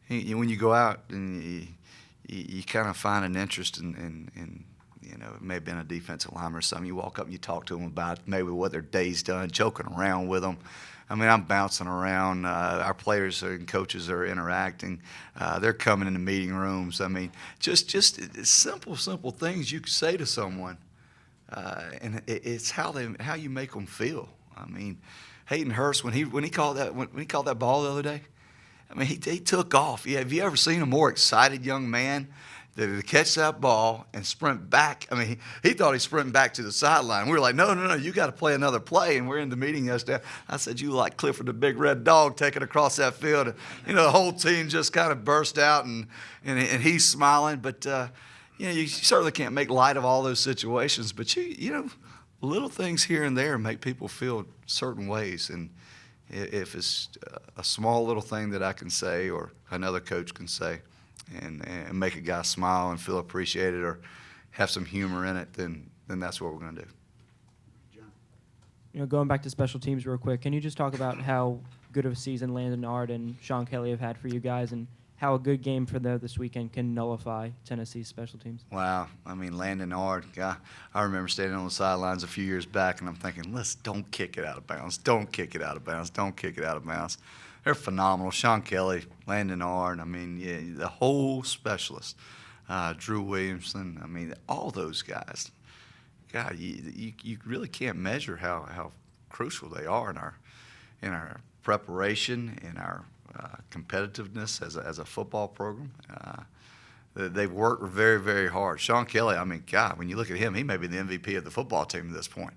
When you go out and you kind of find an interest in it may have been a defensive lineman or something. You walk up and you talk to them about maybe what their day's done, joking around with them. I mean, I'm bouncing around. Our players and coaches are interacting. They're coming in the meeting rooms. I mean, just simple things you can say to someone, and it's how you make them feel. I mean, Hayden Hurst when he called that ball the other day, I mean, he took off. Yeah, have you ever seen a more excited young man to catch that ball and sprint back? I mean, he thought he sprinted back to the sideline. We were like, no, you got to play another play. And we're in the meeting yesterday. I said, you like Clifford the Big Red Dog taking across that field. And, the whole team just kind of burst out, and he's smiling. But, you certainly can't make light of all those situations. But, little things here and there make people feel certain ways. And if it's a small little thing that I can say or another coach can say, and make a guy smile and feel appreciated or have some humor in it, then that's what we're going to do. Going back to special teams real quick, can you just talk about how good of a season Landon Ard and Sean Kelly have had for you guys, and how a good game for them this weekend can nullify Tennessee's special teams? Wow. I mean, Landon Ard, I remember standing on the sidelines a few years back, and I'm thinking, don't kick it out of bounds. Don't kick it out of bounds. Don't kick it out of bounds. They're phenomenal. Sean Kelly, Landon Ard, I mean, the whole specialist, Drew Williamson, I mean, all those guys. God, you really can't measure how crucial they are in our preparation, in our competitiveness as a football program. They've worked very, very hard. Sean Kelly, I mean, God, when you look at him, he may be the MVP of the football team at this point.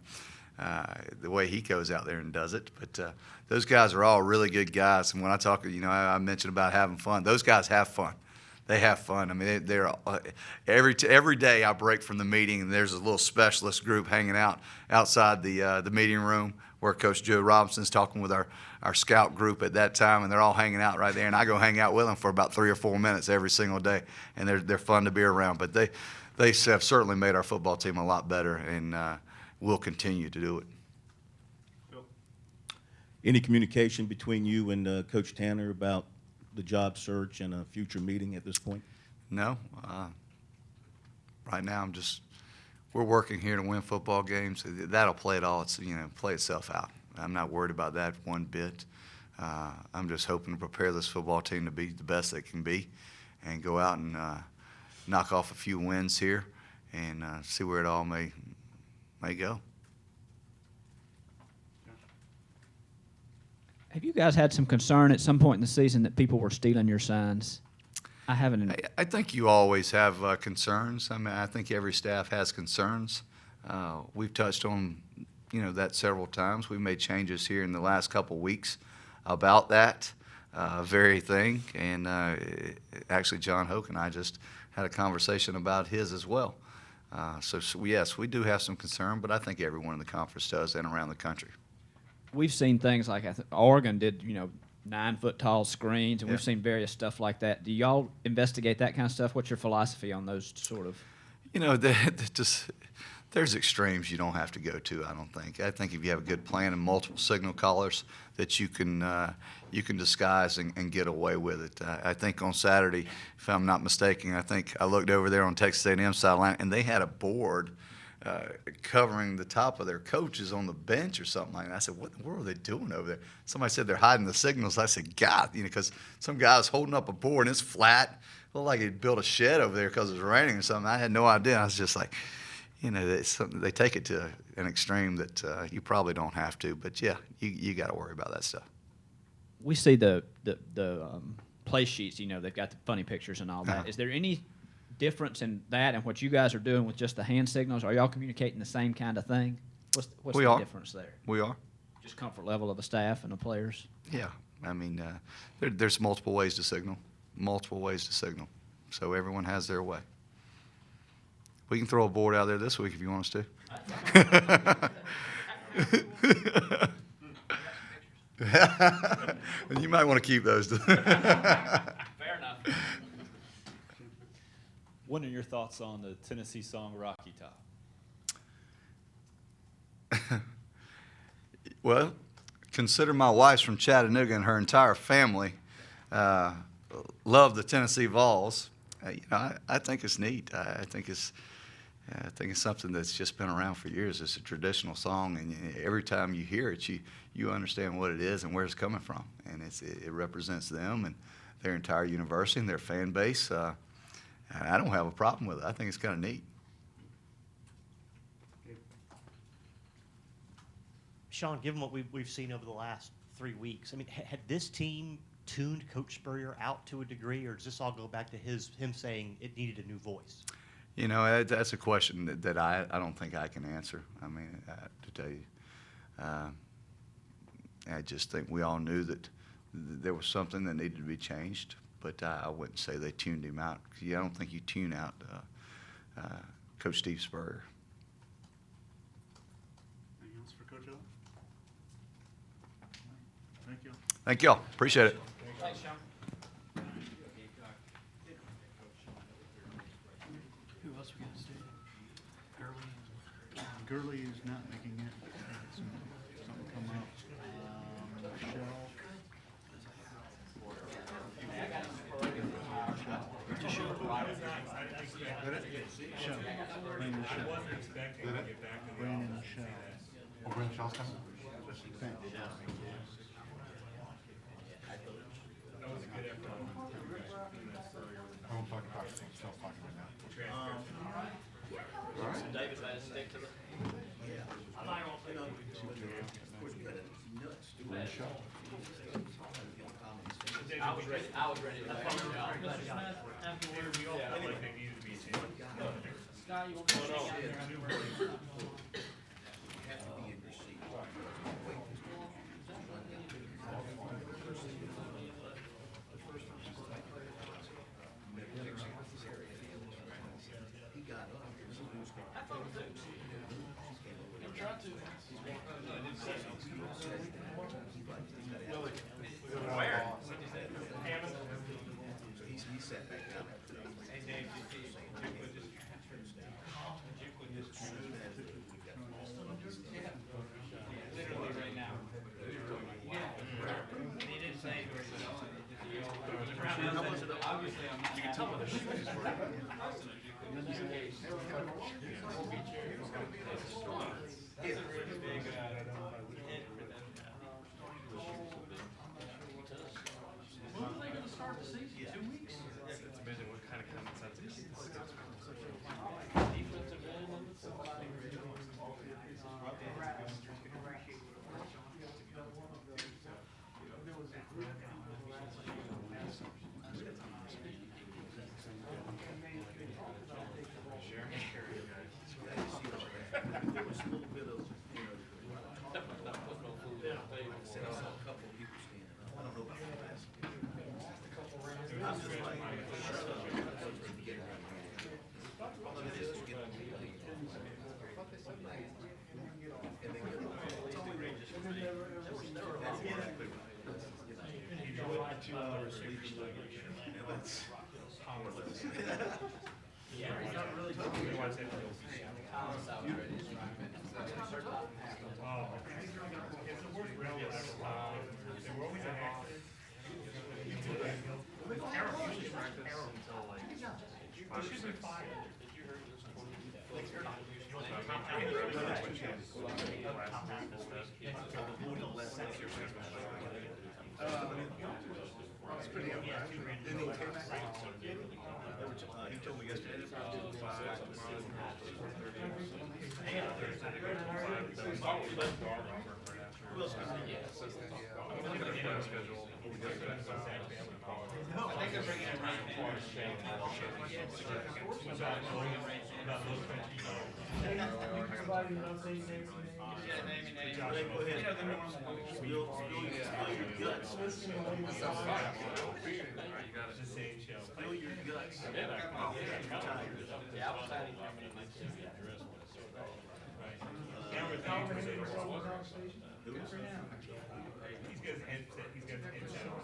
The way he goes out there and does it. But those guys are all really good guys. And when I talk, I mentioned about having fun. Those guys have fun. They have fun. I mean, they're every day I break from the meeting, and there's a little specialist group hanging out outside the meeting room where Coach Joe Robinson's talking with our scout group at that time, and they're all hanging out right there. And I go hang out with them for about 3 or 4 minutes every single day, and they're fun to be around. But they have certainly made our football team a lot better, and we'll continue to do it. Any communication between you and Coach Tanner about the job search and a future meeting at this point? No. Right now, we're working here to win football games. That'll play itself out. I'm not worried about that one bit. I'm just hoping to prepare this football team to be the best they can be and go out and knock off a few wins here and see where it all may go. Have you guys had some concern at some point in the season that people were stealing your signs? I haven't. I think you always have concerns. I mean, I think every staff has concerns. We've touched on, that several times. We've made changes here in the last couple of weeks about that very thing. And actually, John Hoke and I just had a conversation about his as well. So yes, we do have some concern, but I think everyone in the conference does and around the country. We've seen things like Oregon did, 9-foot tall screens, and Yeah. we've seen various stuff like that. Do y'all investigate that kind of stuff? What's your philosophy on those sort of? There's extremes you don't have to go to, I don't think. I think if you have a good plan and multiple signal callers that you can disguise and get away with it. I think on Saturday, if I'm not mistaken, I think I looked over there on Texas A&M sideline, and they had a board covering the top of their coaches on the bench or something like that. I said, what in the world are they doing over there? Somebody said they're hiding the signals. I said, God, because some guy was holding up a board, and it's flat. Looked like he'd built a shed over there because it was raining or something. I had no idea. I was just like, they take it to an extreme that you probably don't have to. But, yeah, you got to worry about that stuff. We see the play sheets, they've got the funny pictures and all that. Uh-huh. Is there any difference in that and what you guys are doing with just the hand signals? Are y'all communicating the same kind of thing? What's We the are. difference there? We are. Just comfort level of the staff and the players? Yeah. I mean, there's multiple ways to signal. So everyone has their way. We can throw a board out there this week if you want us to. You might want to keep those. Fair enough. What are your thoughts on the Tennessee song Rocky Top? Well, consider my wife's from Chattanooga and her entire family love the Tennessee Vols. I think it's neat. I think it's something that's just been around for years. It's a traditional song, and every time you hear it, you understand what it is and where it's coming from, and it represents them and their entire university and their fan base. I don't have a problem with it. I think it's kind of neat. Sean, given what we've seen over the last 3 weeks, I mean, had this team tuned Coach Spurrier out to a degree, or does this all go back to him saying it needed a new voice? That's a question that I don't think I can answer. I mean, to tell you, I just think we all knew that there was something that needed to be changed, but I wouldn't say they tuned him out. I don't think you tune out Coach Steve Spurrier. Anything else for Coach Elliott? Thank you. Thank y'all. Appreciate it. Thanks, Sean. Who else we got to stay? Gurley is not making it. Something come up. Michelle. Brandon Shell. Brandon Shell. Oh, Brandon Shell's coming? Thanks. I won't talk about it. Shell's talking right now. David, stick to the. I was ready. Scott, you want to stay out there? When are they going to start the season? 2 weeks? It's amazing what kind of common sense it is. Defensive end. He told me yesterday. The same show. Spill your guts. Now we're thinking he's got his headset. He's got his headset on.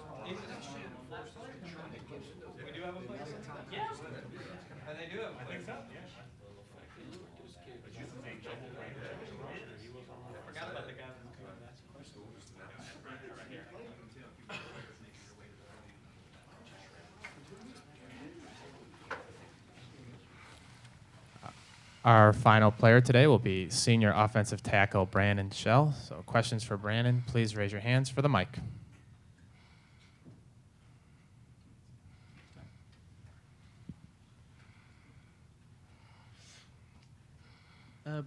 We do have a place? Yeah. And they do have a place. I think so, yeah. Forgot about the guy from basketball. Our final player today will be senior offensive tackle Brandon Shell. So questions for Brandon, please raise your hands for the mic.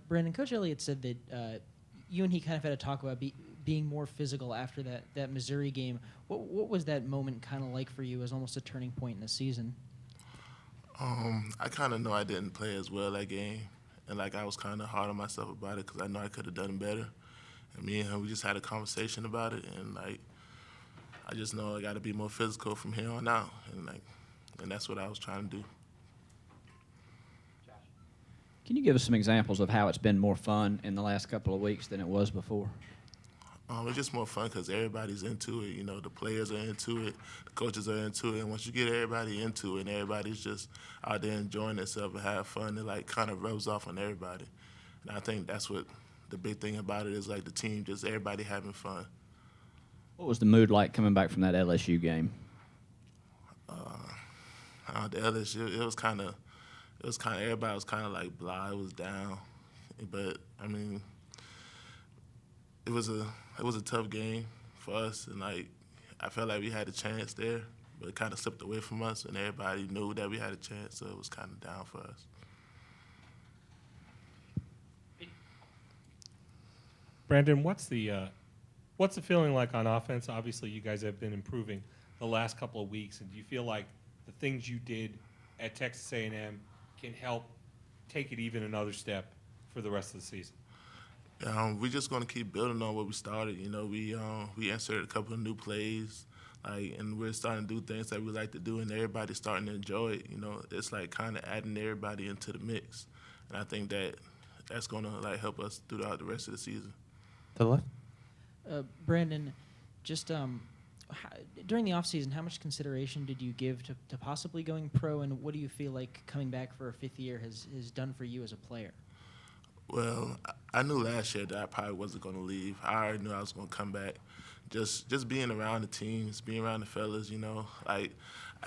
Brandon, Coach Elliott said that you and he kind of had a talk about being more physical after that Missouri game. What was that moment kind of like for you as almost a turning point in the season? I kind of know I didn't play as well that game, and like I was kind of hard on myself about it because I know I could have done better. And me and him, we just had a conversation about it, and like I just know I got to be more physical from here on out, and that's what I was trying to do. Can you give us some examples of how it's been more fun in the last couple of weeks than it was before? It's just more fun because everybody's into it. You know, the players are into it, the coaches are into it, and once you get everybody into it and everybody's just out there enjoying themselves and have fun, it like kind of rubs off on everybody. And I think that's what the big thing about it is, like the team, just everybody having fun. What was the mood like coming back from that LSU game? The LSU, it was kind of everybody was kind of like blah, it was down, but I mean, it was a tough game for us, and like I felt like we had a chance there, but it kind of slipped away from us, and everybody knew that we had a chance, so it was kind of down for us. Brandon, what's the feeling like on offense? Obviously, you guys have been improving the last couple of weeks, and do you feel like the things you did at Texas A&M can help take it even another step for the rest of the season? We're just going to keep building on what we started. You know, we inserted a couple of new plays, and we're starting to do things that we like to do, and everybody's starting to enjoy it. You know, it's like kind of adding everybody into the mix, and I think that's going to like help us throughout the rest of the season. To the left. Brandon, just during the offseason, how much consideration did you give to possibly going pro, and what do you feel like coming back for a fifth year has done for you as a player? Well, I knew last year that I probably wasn't going to leave. I already knew I was going to come back. Just being around the teams, being around the fellas, you know, like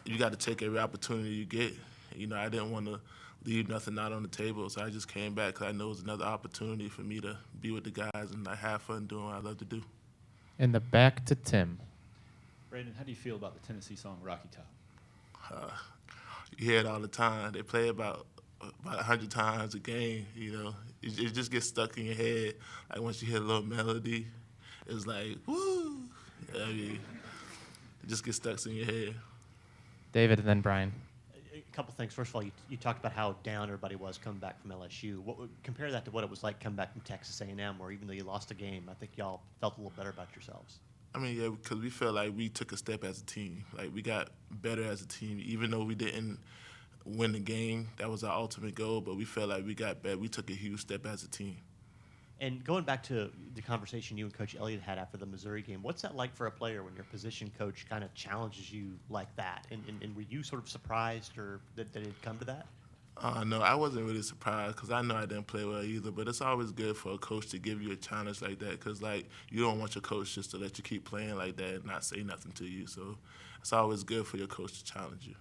you got to take every opportunity you get. You know, I didn't want to leave nothing out on the table, so I just came back because I know it was another opportunity for me to be with the guys and like, have fun doing what I love to do. In the back to Tim. Brandon, how do you feel about the Tennessee song Rocky Top? You hear it all the time. They play about 100 times a game, you know. It just gets stuck in your head. Like once you hear a little melody, it's like, woo! I mean, it just gets stuck in your head. David and then Brian. A couple things. First of all, you talked about how down everybody was coming back from LSU. Compare that to what it was like coming back from Texas A&M, where even though you lost a game, I think y'all felt a little better about yourselves. I mean, yeah, because we felt like we took a step as a team. Like we got better as a team, even though we didn't win the game. That was our ultimate goal, but we felt like we got better. We took a huge step as a team. And going back to the conversation you and Coach Elliott had after the Missouri game, what's that like for a player when your position coach kind of challenges you like that? And were you sort of surprised or that it had come to that? No, I wasn't really surprised because I know I didn't play well either. But it's always good for a coach to give you a challenge like that because, like, you don't want your coach just to let you keep playing like that and not say nothing to you. So it's always good for your coach to challenge you.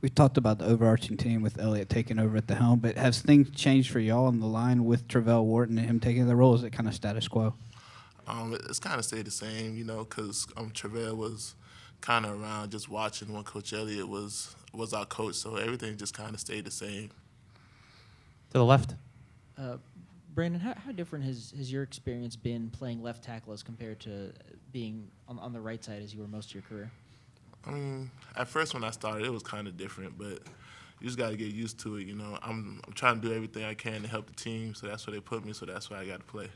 We talked about the overarching team with Elliott taking over at the helm, but has things changed for y'all on the line with Travell Wharton and him taking the role? Is it kind of status quo? It's kind of stayed the same, because Travell was kind of around just watching when Coach Elliott was our coach, so everything just kind of stayed the same. To the left. Brandon, how different has your experience been playing left tackle as compared to being on the right side as you were most of your career? I mean, at first when I started, it was kind of different, but you just got to get used to it. I'm trying to do everything I can to help the team, so that's where they put me, so that's why I got to play.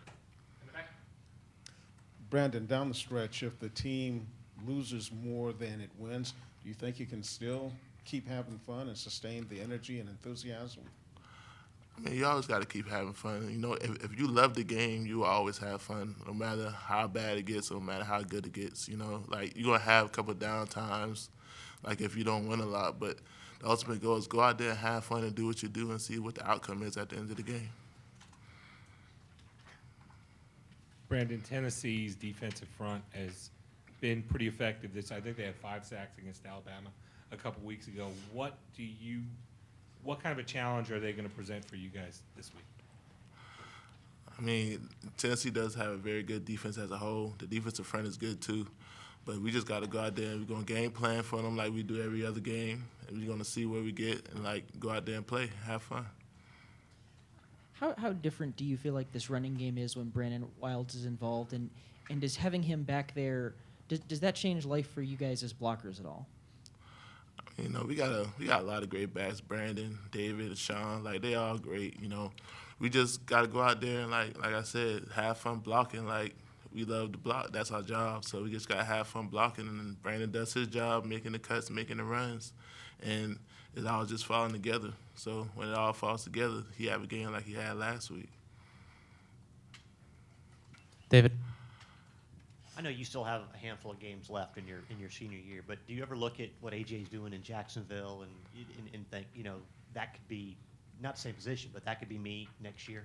Brandon, down the stretch, if the team loses more than it wins, do you think you can still keep having fun and sustain the energy and enthusiasm? I mean, you always got to keep having fun. If you love the game, you will always have fun, no matter how bad it gets, no matter how good it gets. Like, you're going to have a couple of down times, like if you don't win a lot. But the ultimate goal is go out there and have fun and do what you do and see what the outcome is at the end of the game. Brandon, Tennessee's defensive front has been pretty effective. I think they had 5 sacks against Alabama a couple weeks ago. What kind of a challenge are they going to present for you guys this week? I mean, Tennessee does have a very good defense as a whole. The defensive front is good too. But we just got to go out there and we're going to game plan for them like we do every other game. And we're going to see where we get and, go out there and play, have fun. How different do you feel like this running game is when Brandon Wilds is involved? And does having him back there, does that change life for you guys as blockers at all? We got a lot of great backs. Brandon, David, Sean, they all great. We just got to go out there and like I said, have fun blocking. We love to block. That's our job. So we just got to have fun blocking. And Brandon does his job, making the cuts, making the runs, and it's all just falling together. So when it all falls together, he have a game like he had last week. David. I know you still have a handful of games left in your senior year, but do you ever look at what AJ's doing in Jacksonville and think, that could be not the same position, but that could be me next year?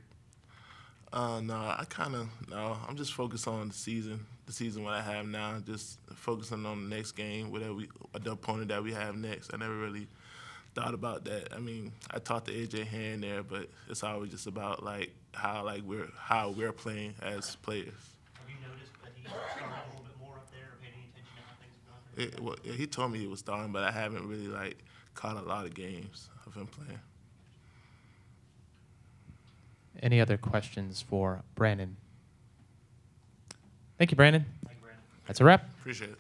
No, I'm just focused on the season what I have now, just focusing on the next game, the opponent that we have next. I never really thought about that. I mean, I talked to AJ here and there, but it's always just about how we're playing as players. Have you noticed that he's starting a little bit more up there, or paid any attention to how things have gone there? He told me he was starting, but I haven't really caught a lot of games of him playing. Any other questions for Brandon? Thank you, Brandon. Thank you, Brandon. That's a wrap. Appreciate it.